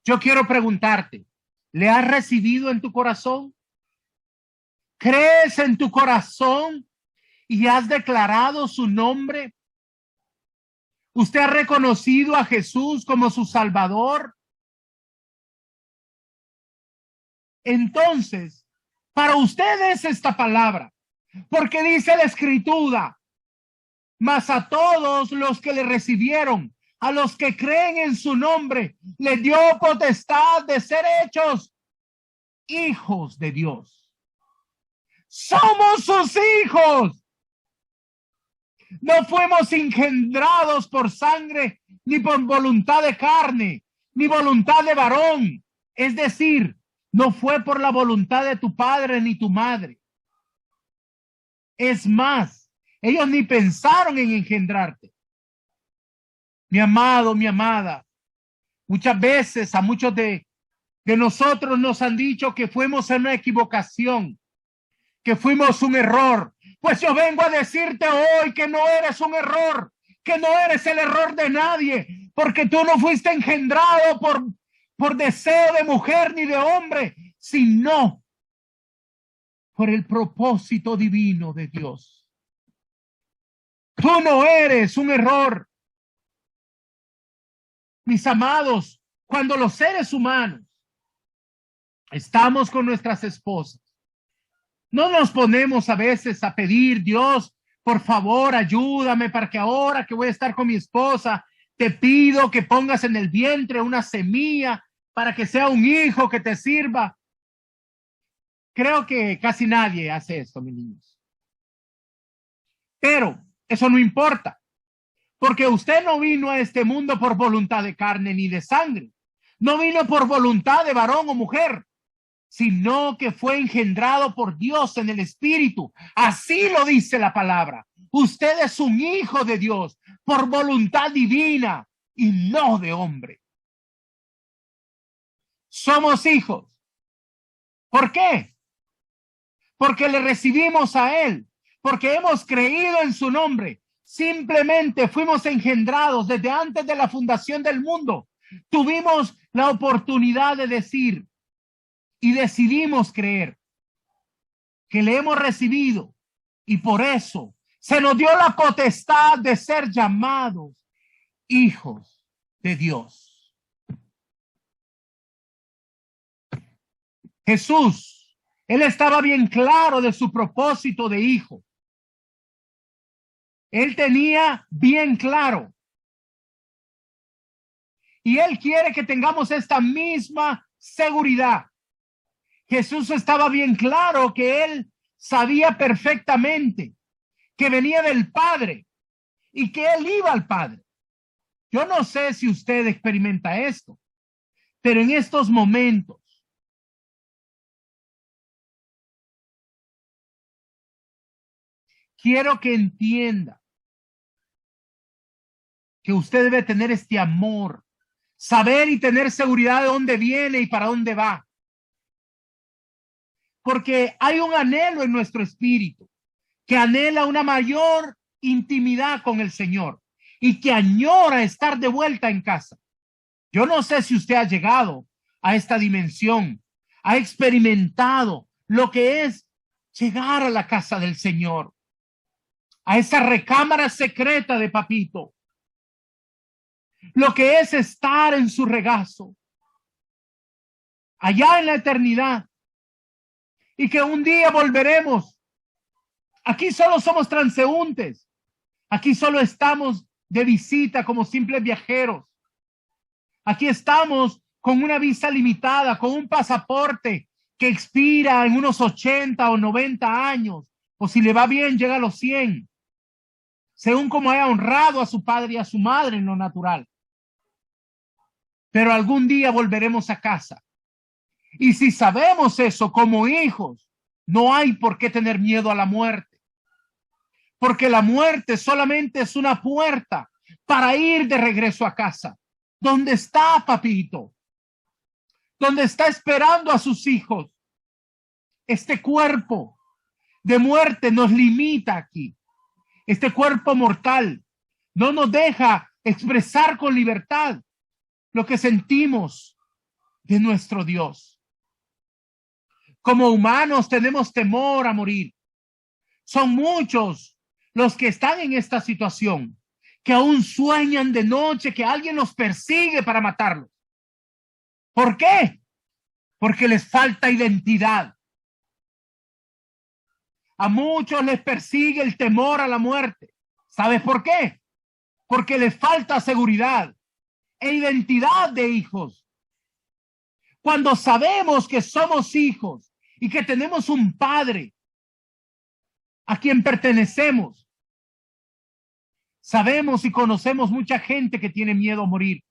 [SPEAKER 1] Yo quiero preguntarte, ¿le has recibido en tu corazón? ¿Crees en tu corazón y has declarado su nombre? ¿Usted ha reconocido a Jesús como su Salvador? Entonces, para usted es esta palabra, porque dice la Escritura, mas a todos los que le recibieron, a los que creen en su nombre, le dio potestad de ser hechos hijos de Dios. Somos sus hijos. No fuimos engendrados por sangre, ni por voluntad de carne, ni voluntad de varón. Es decir, no fue por la voluntad de tu padre ni tu madre. Es más, ellos ni pensaron en engendrarte. Mi amado, mi amada, muchas veces a muchos de nosotros nos han dicho que fuimos en una equivocación, que fuimos un error. Pues yo vengo a decirte hoy que no eres un error, que no eres el error de nadie, porque tú no fuiste engendrado por deseo de mujer ni de hombre, sino por el propósito divino de Dios. Tú no eres un error. Mis amados, cuando los seres humanos estamos con nuestras esposas, no nos ponemos a veces a pedir, Dios, por favor, ayúdame para que ahora que voy a estar con mi esposa, te pido que pongas en el vientre una semilla para que sea un hijo que te sirva. Creo que casi nadie hace esto, mis niños. Pero eso no importa, porque usted no vino a este mundo por voluntad de carne ni de sangre. No vino por voluntad de varón o mujer, sino que fue engendrado por Dios en el Espíritu. Así lo dice la palabra. Usted es un hijo de Dios por voluntad divina y no de hombre. Somos hijos. ¿Por qué? Porque le recibimos a Él, porque hemos creído en su nombre. Simplemente fuimos engendrados desde antes de la fundación del mundo. Tuvimos la oportunidad de decir, y decidimos creer que le hemos recibido, y por eso se nos dio la potestad de ser llamados hijos de Dios. Jesús, él estaba bien claro de su propósito de hijo. Él tenía bien claro. Y él quiere que tengamos esta misma seguridad. Jesús estaba bien claro que él sabía perfectamente que venía del Padre y que él iba al Padre. Yo no sé si usted experimenta esto, pero en estos momentos quiero que entienda que usted debe tener este amor, saber y tener seguridad de dónde viene y para dónde va. Porque hay un anhelo en nuestro espíritu que anhela una mayor intimidad con el Señor y que añora estar de vuelta en casa. Yo no sé si usted ha llegado a esta dimensión, ha experimentado lo que es llegar a la casa del Señor, a esa recámara secreta de papito, lo que es estar en su regazo, allá en la eternidad, y que un día volveremos. Aquí solo somos transeúntes, aquí solo estamos de visita como simples viajeros. Aquí estamos con una visa limitada, con un pasaporte que expira en unos 80 o 90 años, o si le va bien llega a los 100, según como haya honrado a su padre y a su madre en lo natural. Pero algún día volveremos a casa. Y si sabemos eso como hijos, no hay por qué tener miedo a la muerte. Porque la muerte solamente es una puerta para ir de regreso a casa. ¿Dónde está papito? ¿Dónde está esperando a sus hijos? Este cuerpo de muerte nos limita aquí. Este cuerpo mortal no nos deja expresar con libertad lo que sentimos de nuestro Dios. Como humanos tenemos temor a morir. Son muchos los que están en esta situación, que aún sueñan de noche que alguien los persigue para matarlos. ¿Por qué? Porque les falta identidad. A muchos les persigue el temor a la muerte. ¿Sabes por qué? Porque les falta seguridad e identidad de hijos. Cuando sabemos que somos hijos y que tenemos un padre a quien pertenecemos, sabemos y conocemos mucha gente que tiene miedo a morir.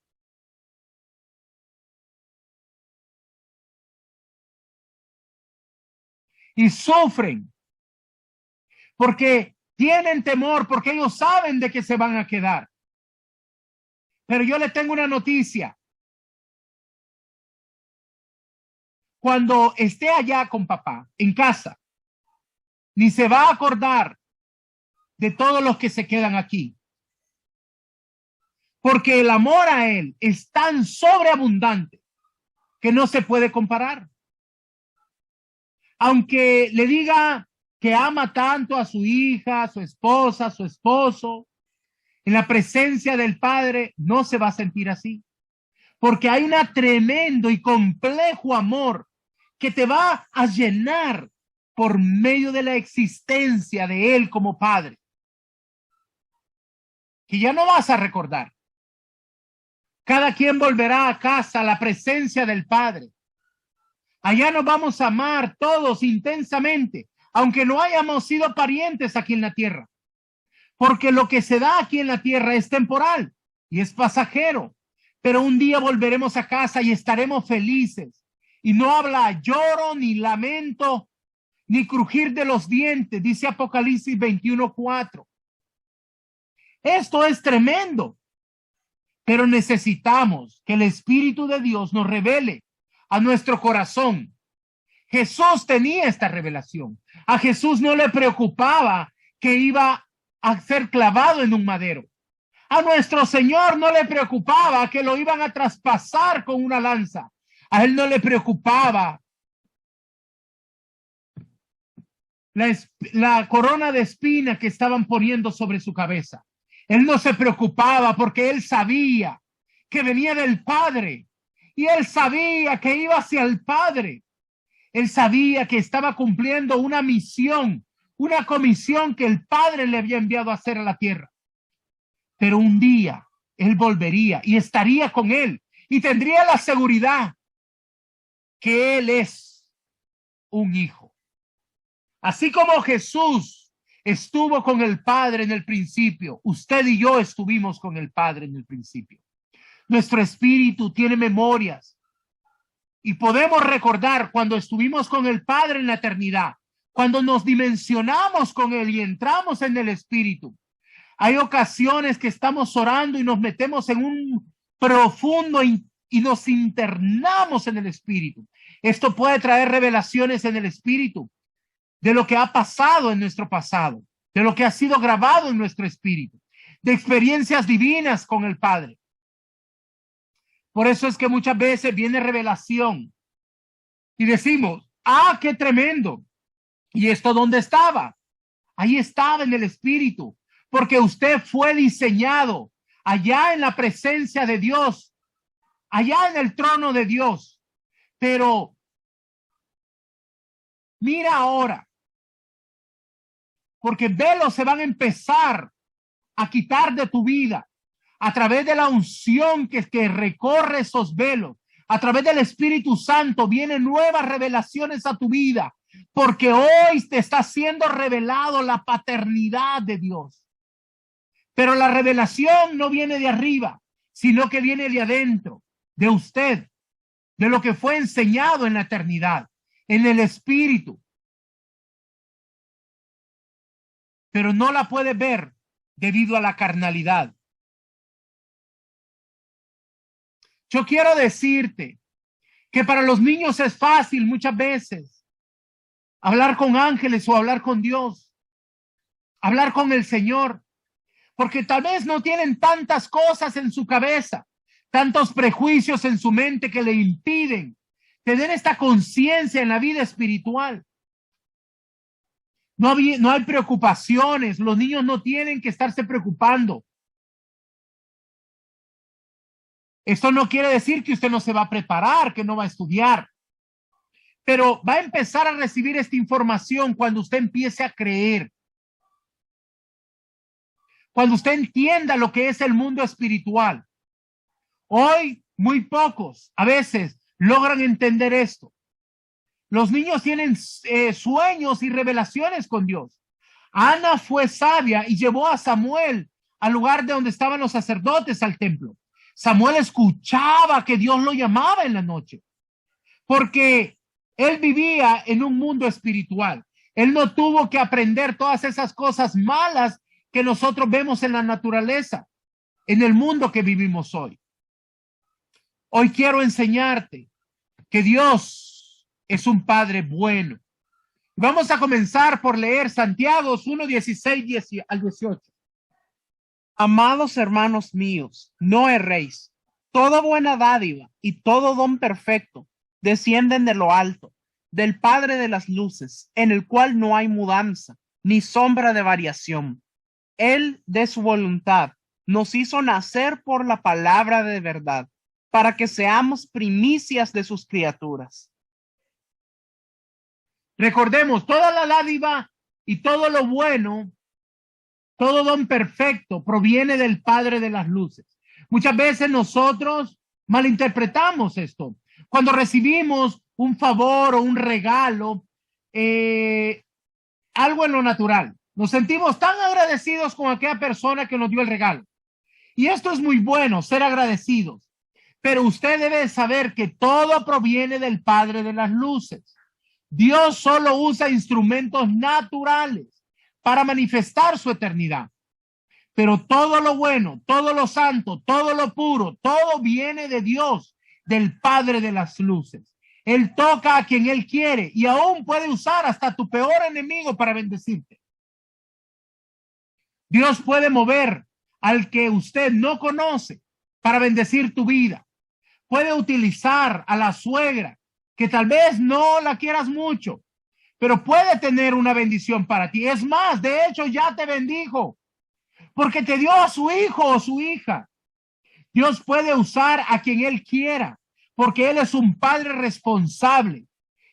[SPEAKER 1] Y sufren porque tienen temor, porque ellos saben de que se van a quedar. Pero yo le tengo una noticia. Cuando esté allá con papá, en casa, ni se va a acordar de todos los que se quedan aquí. Porque el amor a él es tan sobreabundante que no se puede comparar. Aunque le diga que ama tanto a su hija, a su esposa, a su esposo, en la presencia del Padre, no se va a sentir así. Porque hay un tremendo y complejo amor que te va a llenar por medio de la existencia de Él como Padre, que ya no vas a recordar. Cada quien volverá a casa a la presencia del Padre. Allá nos vamos a amar todos intensamente, aunque no hayamos sido parientes aquí en la tierra. Porque lo que se da aquí en la tierra es temporal y es pasajero. Pero un día volveremos a casa y estaremos felices. Y no habla lloro, ni lamento, ni crujir de los dientes, dice Apocalipsis 21:4. Esto es tremendo. Pero necesitamos que el Espíritu de Dios nos revele a nuestro corazón. Jesús tenía esta revelación. A Jesús no le preocupaba que iba a ser clavado en un madero. A nuestro Señor no le preocupaba que lo iban a traspasar con una lanza. A él no le preocupaba la corona de espina que estaban poniendo sobre su cabeza. Él no se preocupaba porque él sabía que venía del Padre y él sabía que iba hacia el Padre. Él sabía que estaba cumpliendo una misión, una comisión que el Padre le había enviado a hacer a la tierra. Pero un día él volvería y estaría con él y tendría la seguridad que él es un hijo. Así como Jesús estuvo con el Padre en el principio, usted y yo estuvimos con el Padre en el principio. Nuestro espíritu tiene memorias y podemos recordar cuando estuvimos con el Padre en la eternidad, cuando nos dimensionamos con él y entramos en el espíritu. Hay ocasiones que estamos orando y nos metemos en un profundo y nos internamos en el espíritu. Esto puede traer revelaciones en el espíritu de lo que ha pasado en nuestro pasado, de lo que ha sido grabado en nuestro espíritu, de experiencias divinas con el Padre. Por eso es que muchas veces viene revelación y decimos, ¡ah, qué tremendo! ¿Y esto dónde estaba? Ahí estaba en el espíritu, porque usted fue diseñado allá en la presencia de Dios, allá en el trono de Dios. Pero mira ahora, porque velos se van a empezar a quitar de tu vida a través de la unción que recorre esos velos. A través del Espíritu Santo vienen nuevas revelaciones a tu vida, porque hoy te está siendo revelado la paternidad de Dios. Pero la revelación no viene de arriba, sino que viene de adentro, de usted, de lo que fue enseñado en la eternidad, en el Espíritu. Pero no la puede ver debido a la carnalidad. Yo quiero decirte que para los niños es fácil muchas veces hablar con ángeles o hablar con Dios, hablar con el Señor, porque tal vez no tienen tantas cosas en su cabeza, tantos prejuicios en su mente que le impiden tener esta conciencia en la vida espiritual. No hay preocupaciones, los niños no tienen que estarse preocupando Esto no quiere decir que usted no se va a preparar, que no va a estudiar, pero va a empezar a recibir esta información cuando usted empiece a creer. Cuando usted entienda lo que es el mundo espiritual. Hoy muy pocos a veces logran entender esto. Los niños tienen sueños y revelaciones con Dios. Ana fue sabia y llevó a Samuel al lugar de donde estaban los sacerdotes, al templo. Samuel escuchaba que Dios lo llamaba en la noche, porque él vivía en un mundo espiritual. Él no tuvo que aprender todas esas cosas malas que nosotros vemos en la naturaleza, en el mundo que vivimos hoy. Hoy quiero enseñarte que Dios es un Padre bueno. Vamos a comenzar por leer Santiago 1:16 al 18.
[SPEAKER 2] Amados hermanos míos, no erréis. Toda buena dádiva y todo don perfecto descienden de lo alto, del Padre de las luces, en el cual no hay mudanza ni sombra de variación. Él, de su voluntad, nos hizo nacer por la palabra de verdad, para que seamos primicias de sus criaturas.
[SPEAKER 1] Recordemos, toda la dádiva y todo lo bueno, todo don perfecto proviene del Padre de las luces. Muchas veces nosotros malinterpretamos esto. Cuando recibimos un favor o un regalo, algo en lo natural, nos sentimos tan agradecidos con aquella persona que nos dio el regalo. Y esto es muy bueno, ser agradecidos. Pero usted debe saber que todo proviene del Padre de las luces. Dios solo usa instrumentos naturales para manifestar su eternidad. Pero todo lo bueno, todo lo santo, todo lo puro, todo viene de Dios, del Padre de las luces. Él toca a quien Él quiere y aún puede usar hasta tu peor enemigo para bendecirte. Dios puede mover al que usted no conoce para bendecir tu vida. Puede utilizar a la suegra, que tal vez no la quieras mucho, pero puede tener una bendición para ti. Es más, de hecho ya te bendijo, porque te dio a su hijo o su hija. Dios puede usar a quien Él quiera, porque Él es un padre responsable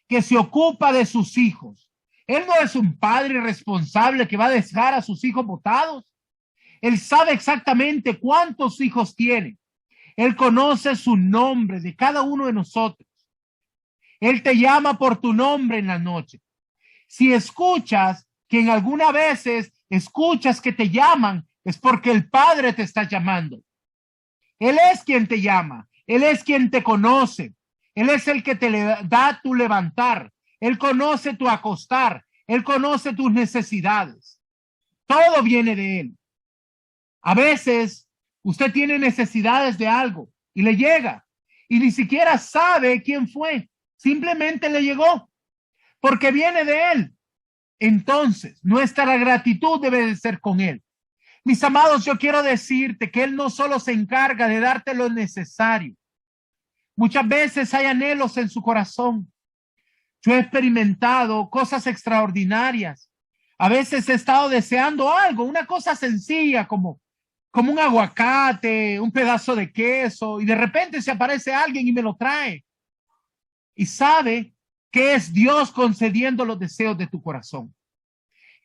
[SPEAKER 1] que se ocupa de sus hijos. Él no es un padre irresponsable que va a dejar a sus hijos botados. Él sabe exactamente cuántos hijos tiene. Él conoce su nombre de cada uno de nosotros. Él te llama por tu nombre en la noche. Si escuchas que en algunas veces escuchas que te llaman, es porque el Padre te está llamando. Él es quien te llama. Él es quien te conoce. Él es el que te da tu levantar. Él conoce tu acostar. Él conoce tus necesidades. Todo viene de Él. A veces usted tiene necesidades de algo y le llega y ni siquiera sabe quién fue. Simplemente le llegó porque viene de Él. Entonces, nuestra gratitud debe de ser con Él. Mis amados, yo quiero decirte que Él no solo se encarga de darte lo necesario. Muchas veces hay anhelos en su corazón. Yo he experimentado cosas extraordinarias. A veces he estado deseando algo, una cosa sencilla como un aguacate, un pedazo de queso, y de repente se aparece alguien y me lo trae. Y sabe que es Dios concediendo los deseos de tu corazón.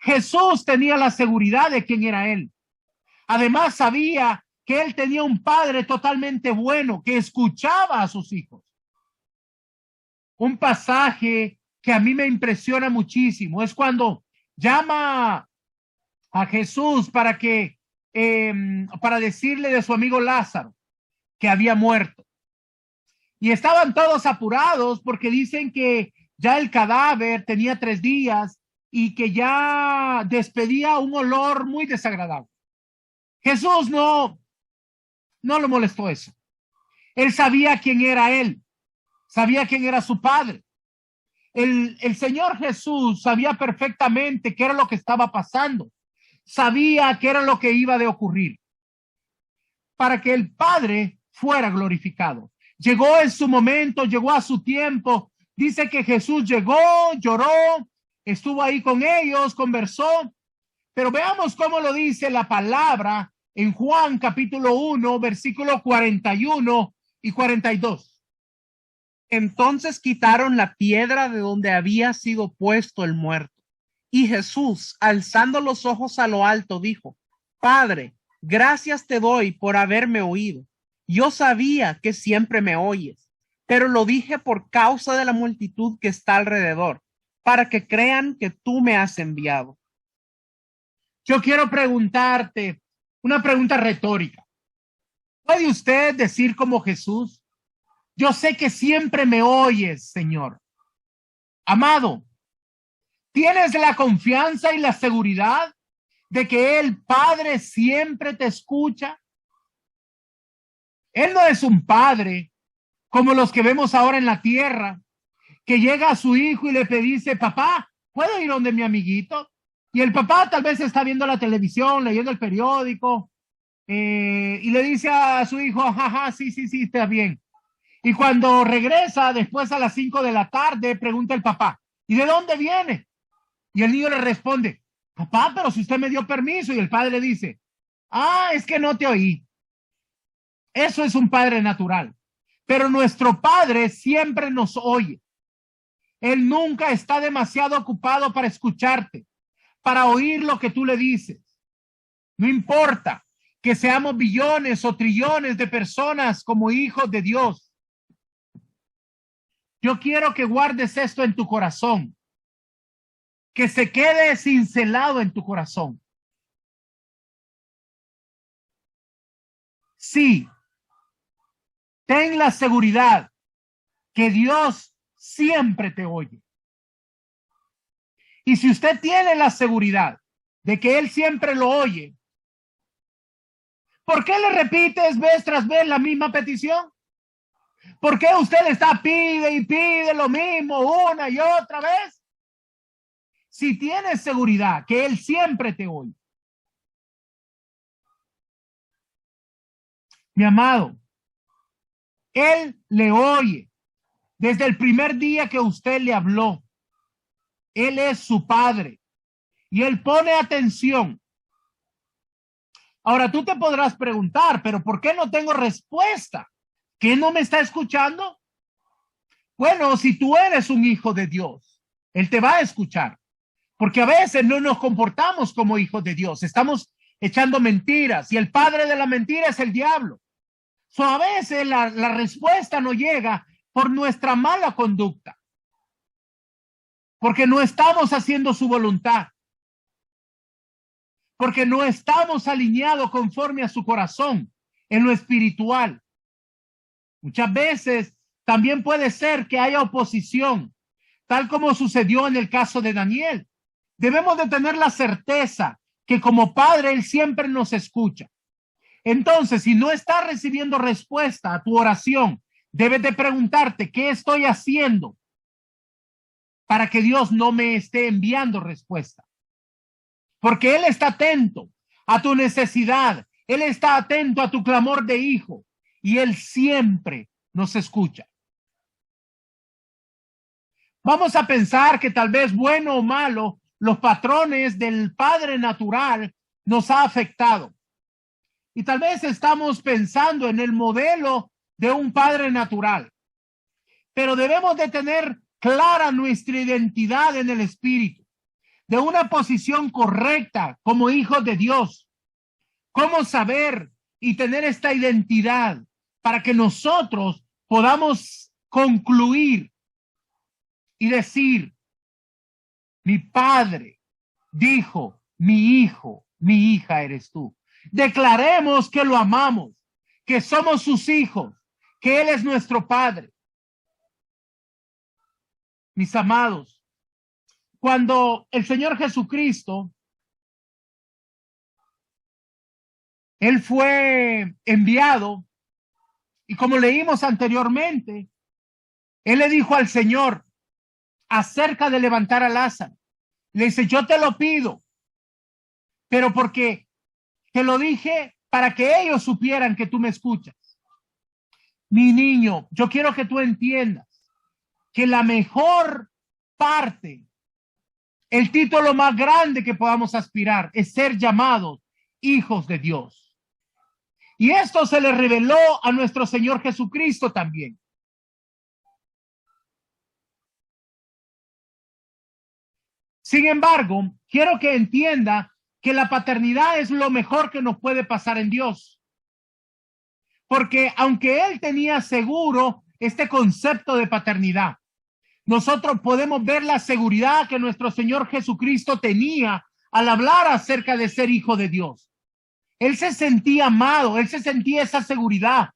[SPEAKER 1] Jesús tenía la seguridad de quién era Él. Además sabía que Él tenía un Padre totalmente bueno que escuchaba a sus hijos. Un pasaje que a mí me impresiona muchísimo es cuando llama a Jesús para decirle de su amigo Lázaro que había muerto. Y estaban todos apurados porque dicen que ya el cadáver tenía 3 días y que ya despedía un olor muy desagradable. Jesús no lo molestó eso. Él sabía quién era Él, sabía quién era su Padre. El Señor Jesús sabía perfectamente qué era lo que estaba pasando. Sabía qué era lo que iba de ocurrir para que el Padre fuera glorificado. Llegó en su momento, llegó a su tiempo. Dice que Jesús llegó, lloró, estuvo ahí con ellos, conversó. Pero veamos cómo lo dice la palabra en Juan capítulo 1, versículo 41 y 42.
[SPEAKER 2] Entonces quitaron la piedra de donde había sido puesto el muerto. Y Jesús, alzando los ojos a lo alto, dijo: Padre, gracias te doy por haberme oído. Yo sabía que siempre me oyes, pero lo dije por causa de la multitud que está alrededor, para que crean que tú me has enviado.
[SPEAKER 1] Yo quiero preguntarte una pregunta retórica. ¿Puede usted decir como Jesús: yo sé que siempre me oyes, Señor? Amado, ¿tienes la confianza y la seguridad de que el Padre siempre te escucha? Él no es un padre como los que vemos ahora en la tierra, que llega a su hijo y le dice: papá, ¿puedo ir donde mi amiguito? Y el papá tal vez está viendo la televisión, leyendo el periódico, y le dice a su hijo: jaja, sí, está bien. Y cuando regresa después a las 5 de la tarde, pregunta el papá: ¿y de dónde viene? Y el niño le responde: papá, pero si usted me dio permiso. Y el padre le dice: ah, es que no te oí. Eso es un padre natural. Pero nuestro Padre siempre nos oye. Él nunca está demasiado ocupado para escucharte, para oír lo que tú le dices. No importa que seamos billones o trillones de personas como hijos de Dios. Yo quiero que guardes esto en tu corazón, que se quede cincelado en tu corazón. Sí, ten la seguridad que Dios siempre te oye. Y si usted tiene la seguridad de que Él siempre lo oye, ¿por qué le repites vez tras vez la misma petición? ¿Por qué usted le está pide y pide lo mismo una y otra vez? Si tienes seguridad que Él siempre te oye. Mi amado, Él le oye desde el primer día que usted le habló. Él es su Padre y Él pone atención. Ahora tú te podrás preguntar: ¿pero por qué no tengo respuesta? ¿Qué no me está escuchando? Bueno, si tú eres un hijo de Dios, Él te va a escuchar, porque a veces no nos comportamos como hijos de Dios, estamos echando mentiras y el padre de la mentira es el diablo. A veces la respuesta no llega por nuestra mala conducta, porque no estamos haciendo su voluntad, porque no estamos alineados conforme a su corazón en lo espiritual. Muchas veces también puede ser que haya oposición, tal como sucedió en el caso de Daniel. Debemos de tener la certeza que como Padre Él siempre nos escucha. Entonces, si no estás recibiendo respuesta a tu oración, debes de preguntarte: ¿qué estoy haciendo para que Dios no me esté enviando respuesta? Porque Él está atento a tu necesidad, Él está atento a tu clamor de hijo y Él siempre nos escucha. Vamos a pensar que tal vez, bueno o malo, los patrones del padre natural nos ha afectado. Y tal vez estamos pensando en el modelo de un padre natural. Pero debemos de tener clara nuestra identidad en el espíritu, de una posición correcta como hijos de Dios. ¿Cómo saber y tener esta identidad para que nosotros podamos concluir y decir: mi padre dijo, mi hijo, mi hija eres tú? Declaremos que lo amamos, que somos sus hijos, que Él es nuestro Padre. Mis amados, cuando el Señor Jesucristo, Él fue enviado, y como leímos anteriormente, Él le dijo al Señor acerca de levantar a Lázaro. Le dice: yo te lo pido, pero porque te lo dije para que ellos supieran que tú me escuchas. Mi niño, yo quiero que tú entiendas que la mejor parte, el título más grande que podamos aspirar, es ser llamados hijos de Dios. Y esto se le reveló a nuestro Señor Jesucristo también. Sin embargo, quiero que entienda que la paternidad es lo mejor que nos puede pasar en Dios. Porque aunque Él tenía seguro este concepto de paternidad, nosotros podemos ver la seguridad que nuestro Señor Jesucristo tenía al hablar acerca de ser hijo de Dios. Él se sentía amado, él se sentía esa seguridad.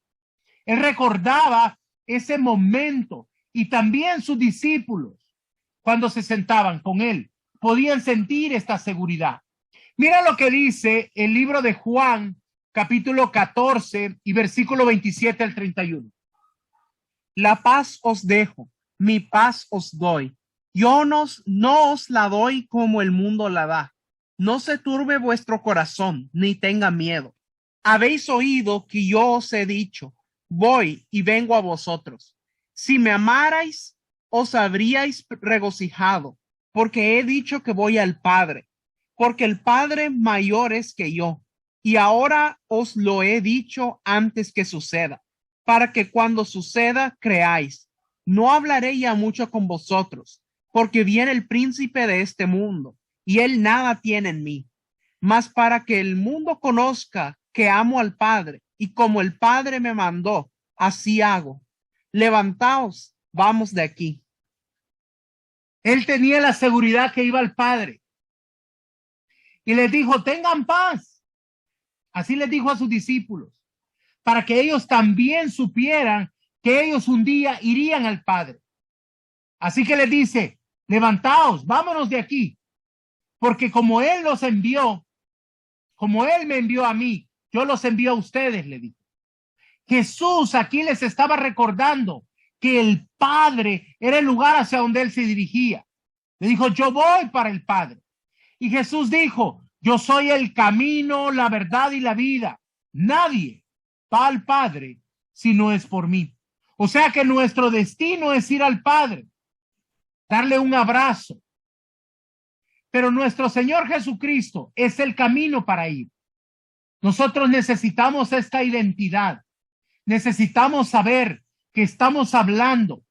[SPEAKER 1] Él recordaba ese momento y también sus discípulos, cuando se sentaban con él, podían sentir esta seguridad. Mira lo que dice el libro de Juan, capítulo 14 y versículo 27 al 31.
[SPEAKER 2] La paz os dejo, mi paz os doy. Yo no os la doy como el mundo la da. No se turbe vuestro corazón, ni tenga miedo. Habéis oído que yo os he dicho, voy y vengo a vosotros. Si me amarais, os habríais regocijado, porque he dicho que voy al Padre, porque el Padre mayor es que yo, y ahora os lo he dicho antes que suceda, para que cuando suceda creáis. No hablaré ya mucho con vosotros, porque viene el príncipe de este mundo, y él nada tiene en mí. Mas para que el mundo conozca que amo al Padre, y como el Padre me mandó, así hago. Levantaos, vamos de aquí.
[SPEAKER 1] Él tenía la seguridad que iba al Padre. Y les dijo, tengan paz. Así les dijo a sus discípulos, para que ellos también supieran que ellos un día irían al Padre. Así que les dice, levantaos, vámonos de aquí. Porque como Él los envió, como Él me envió a mí, yo los envío a ustedes, le dijo. Jesús aquí les estaba recordando que el Padre era el lugar hacia donde Él se dirigía. Le dijo, yo voy para el Padre. Y Jesús dijo, yo soy el camino, la verdad y la vida. Nadie va al Padre si no es por mí. O sea que nuestro destino es ir al Padre, darle un abrazo. Pero nuestro Señor Jesucristo es el camino para ir. Nosotros necesitamos esta identidad. Necesitamos saber que estamos hablando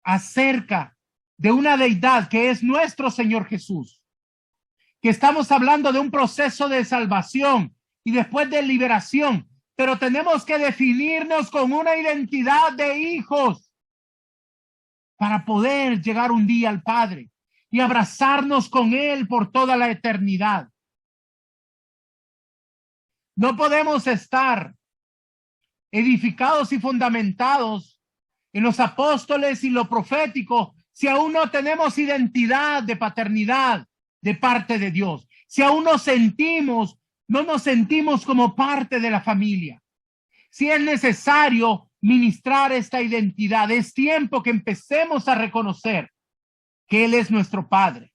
[SPEAKER 1] acerca de una deidad que es nuestro Señor Jesús. Que estamos hablando de un proceso de salvación y después de liberación. Pero tenemos que definirnos con una identidad de hijos para poder llegar un día al Padre y abrazarnos con Él por toda la eternidad. No podemos estar edificados y fundamentados en los apóstoles y lo profético si aún no tenemos identidad de paternidad de parte de Dios. Si aún no nos sentimos como parte de la familia. Si es necesario ministrar esta identidad, es tiempo que empecemos a reconocer que Él es nuestro Padre.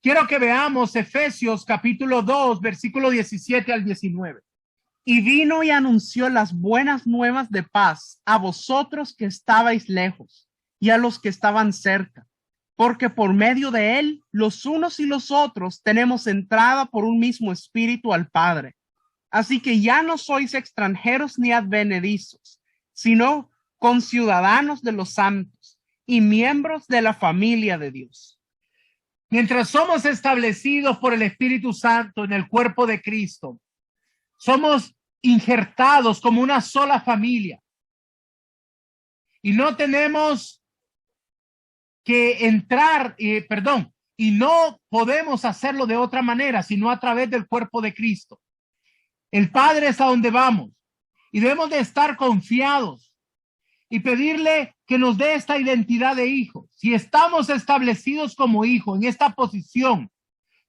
[SPEAKER 1] Quiero que veamos Efesios capítulo 2, versículo 17 al 19.
[SPEAKER 2] Y vino y anunció las buenas nuevas de paz a vosotros que estabais lejos y a los que estaban cerca, porque por medio de él los unos y los otros tenemos entrada por un mismo espíritu al Padre. Así que ya no sois extranjeros ni advenedizos, sino conciudadanos de los santos y miembros de la familia de Dios.
[SPEAKER 1] Mientras somos establecidos por el Espíritu Santo en el cuerpo de Cristo, somos injertados como una sola familia. Y no tenemos que entrar, y no podemos hacerlo de otra manera, sino a través del cuerpo de Cristo. El Padre es a donde vamos y debemos de estar confiados y pedirle que nos dé esta identidad de hijo. Si estamos establecidos como hijo en esta posición,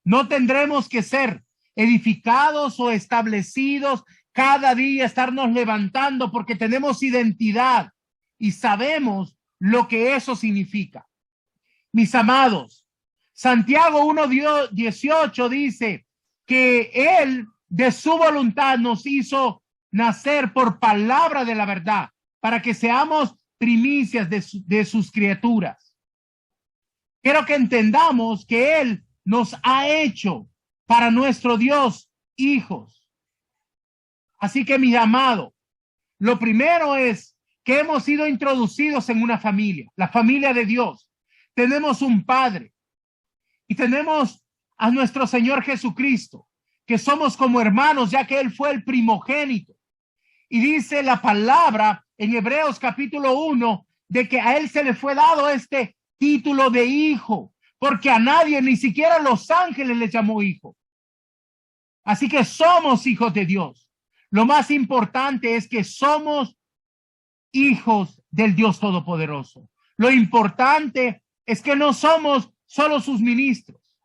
[SPEAKER 1] no tendremos que ser edificados o establecidos cada día, estarnos levantando porque tenemos identidad y sabemos lo que eso significa. Mis amados, Santiago 1:18 dice que Él de su voluntad nos hizo nacer por palabra de la verdad para que seamos primicias de sus criaturas. Quiero que entendamos que Él nos ha hecho para nuestro Dios hijos. Así que, mi amado, lo primero es que hemos sido introducidos en una familia, la familia de Dios. Tenemos un Padre y tenemos a nuestro Señor Jesucristo, que somos como hermanos, ya que Él fue el primogénito. Y dice la palabra en Hebreos capítulo 1 de que a Él se le fue dado este título de hijo, porque a nadie, ni siquiera a los ángeles, les llamó hijo. Así que somos hijos de Dios. Lo más importante es que somos hijos del Dios Todopoderoso. Lo importante es que no somos solo sus ministros,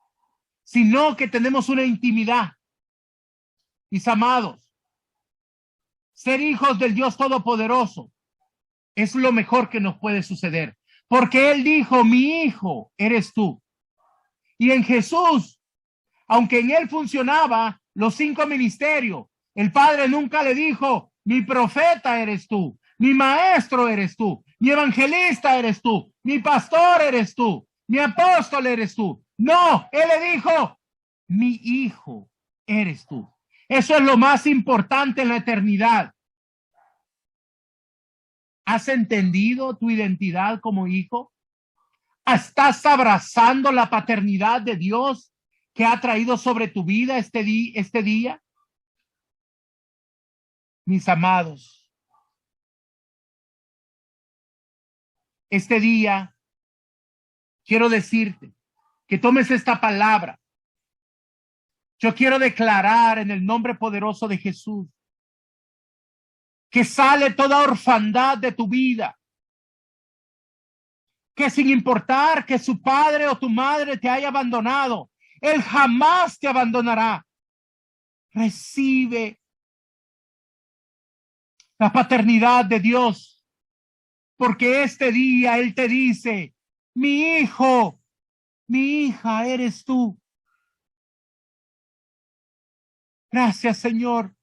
[SPEAKER 1] sino que tenemos una intimidad. Mis amados, ser hijos del Dios Todopoderoso es lo mejor que nos puede suceder, porque Él dijo, mi hijo eres tú. Y en Jesús, aunque en Él funcionaba los 5 ministerios, el Padre nunca le dijo, mi profeta eres tú, mi maestro eres tú, mi evangelista eres tú, mi pastor eres tú, mi apóstol eres tú. No, Él le dijo, mi hijo eres tú. Eso es lo más importante en la eternidad. ¿Has entendido tu identidad como hijo? ¿Estás abrazando la paternidad de Dios que ha traído sobre tu vida este día? Mis amados, este día quiero decirte que tomes esta palabra. Yo quiero declarar en el nombre poderoso de Jesús que sale toda orfandad de tu vida, que sin importar que su padre o tu madre te haya abandonado, Él jamás te abandonará. Recibe la paternidad de Dios, porque este día Él te dice, mi hijo, mi hija eres tú. Gracias, Señor.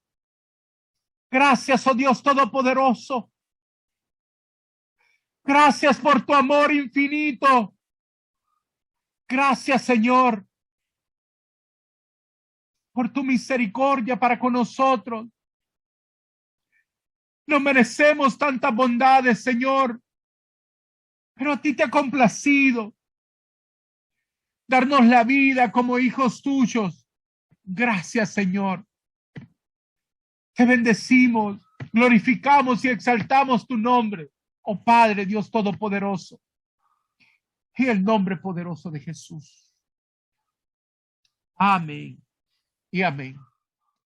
[SPEAKER 1] Gracias, oh Dios Todopoderoso. Gracias por tu amor infinito. Gracias, Señor, por tu misericordia para con nosotros. No merecemos tantas bondades, Señor, pero a ti te ha complacido darnos la vida como hijos tuyos. Gracias, Señor. Te bendecimos, glorificamos y exaltamos tu nombre, oh Padre Dios Todopoderoso, en el nombre poderoso de Jesús. Amén y amén.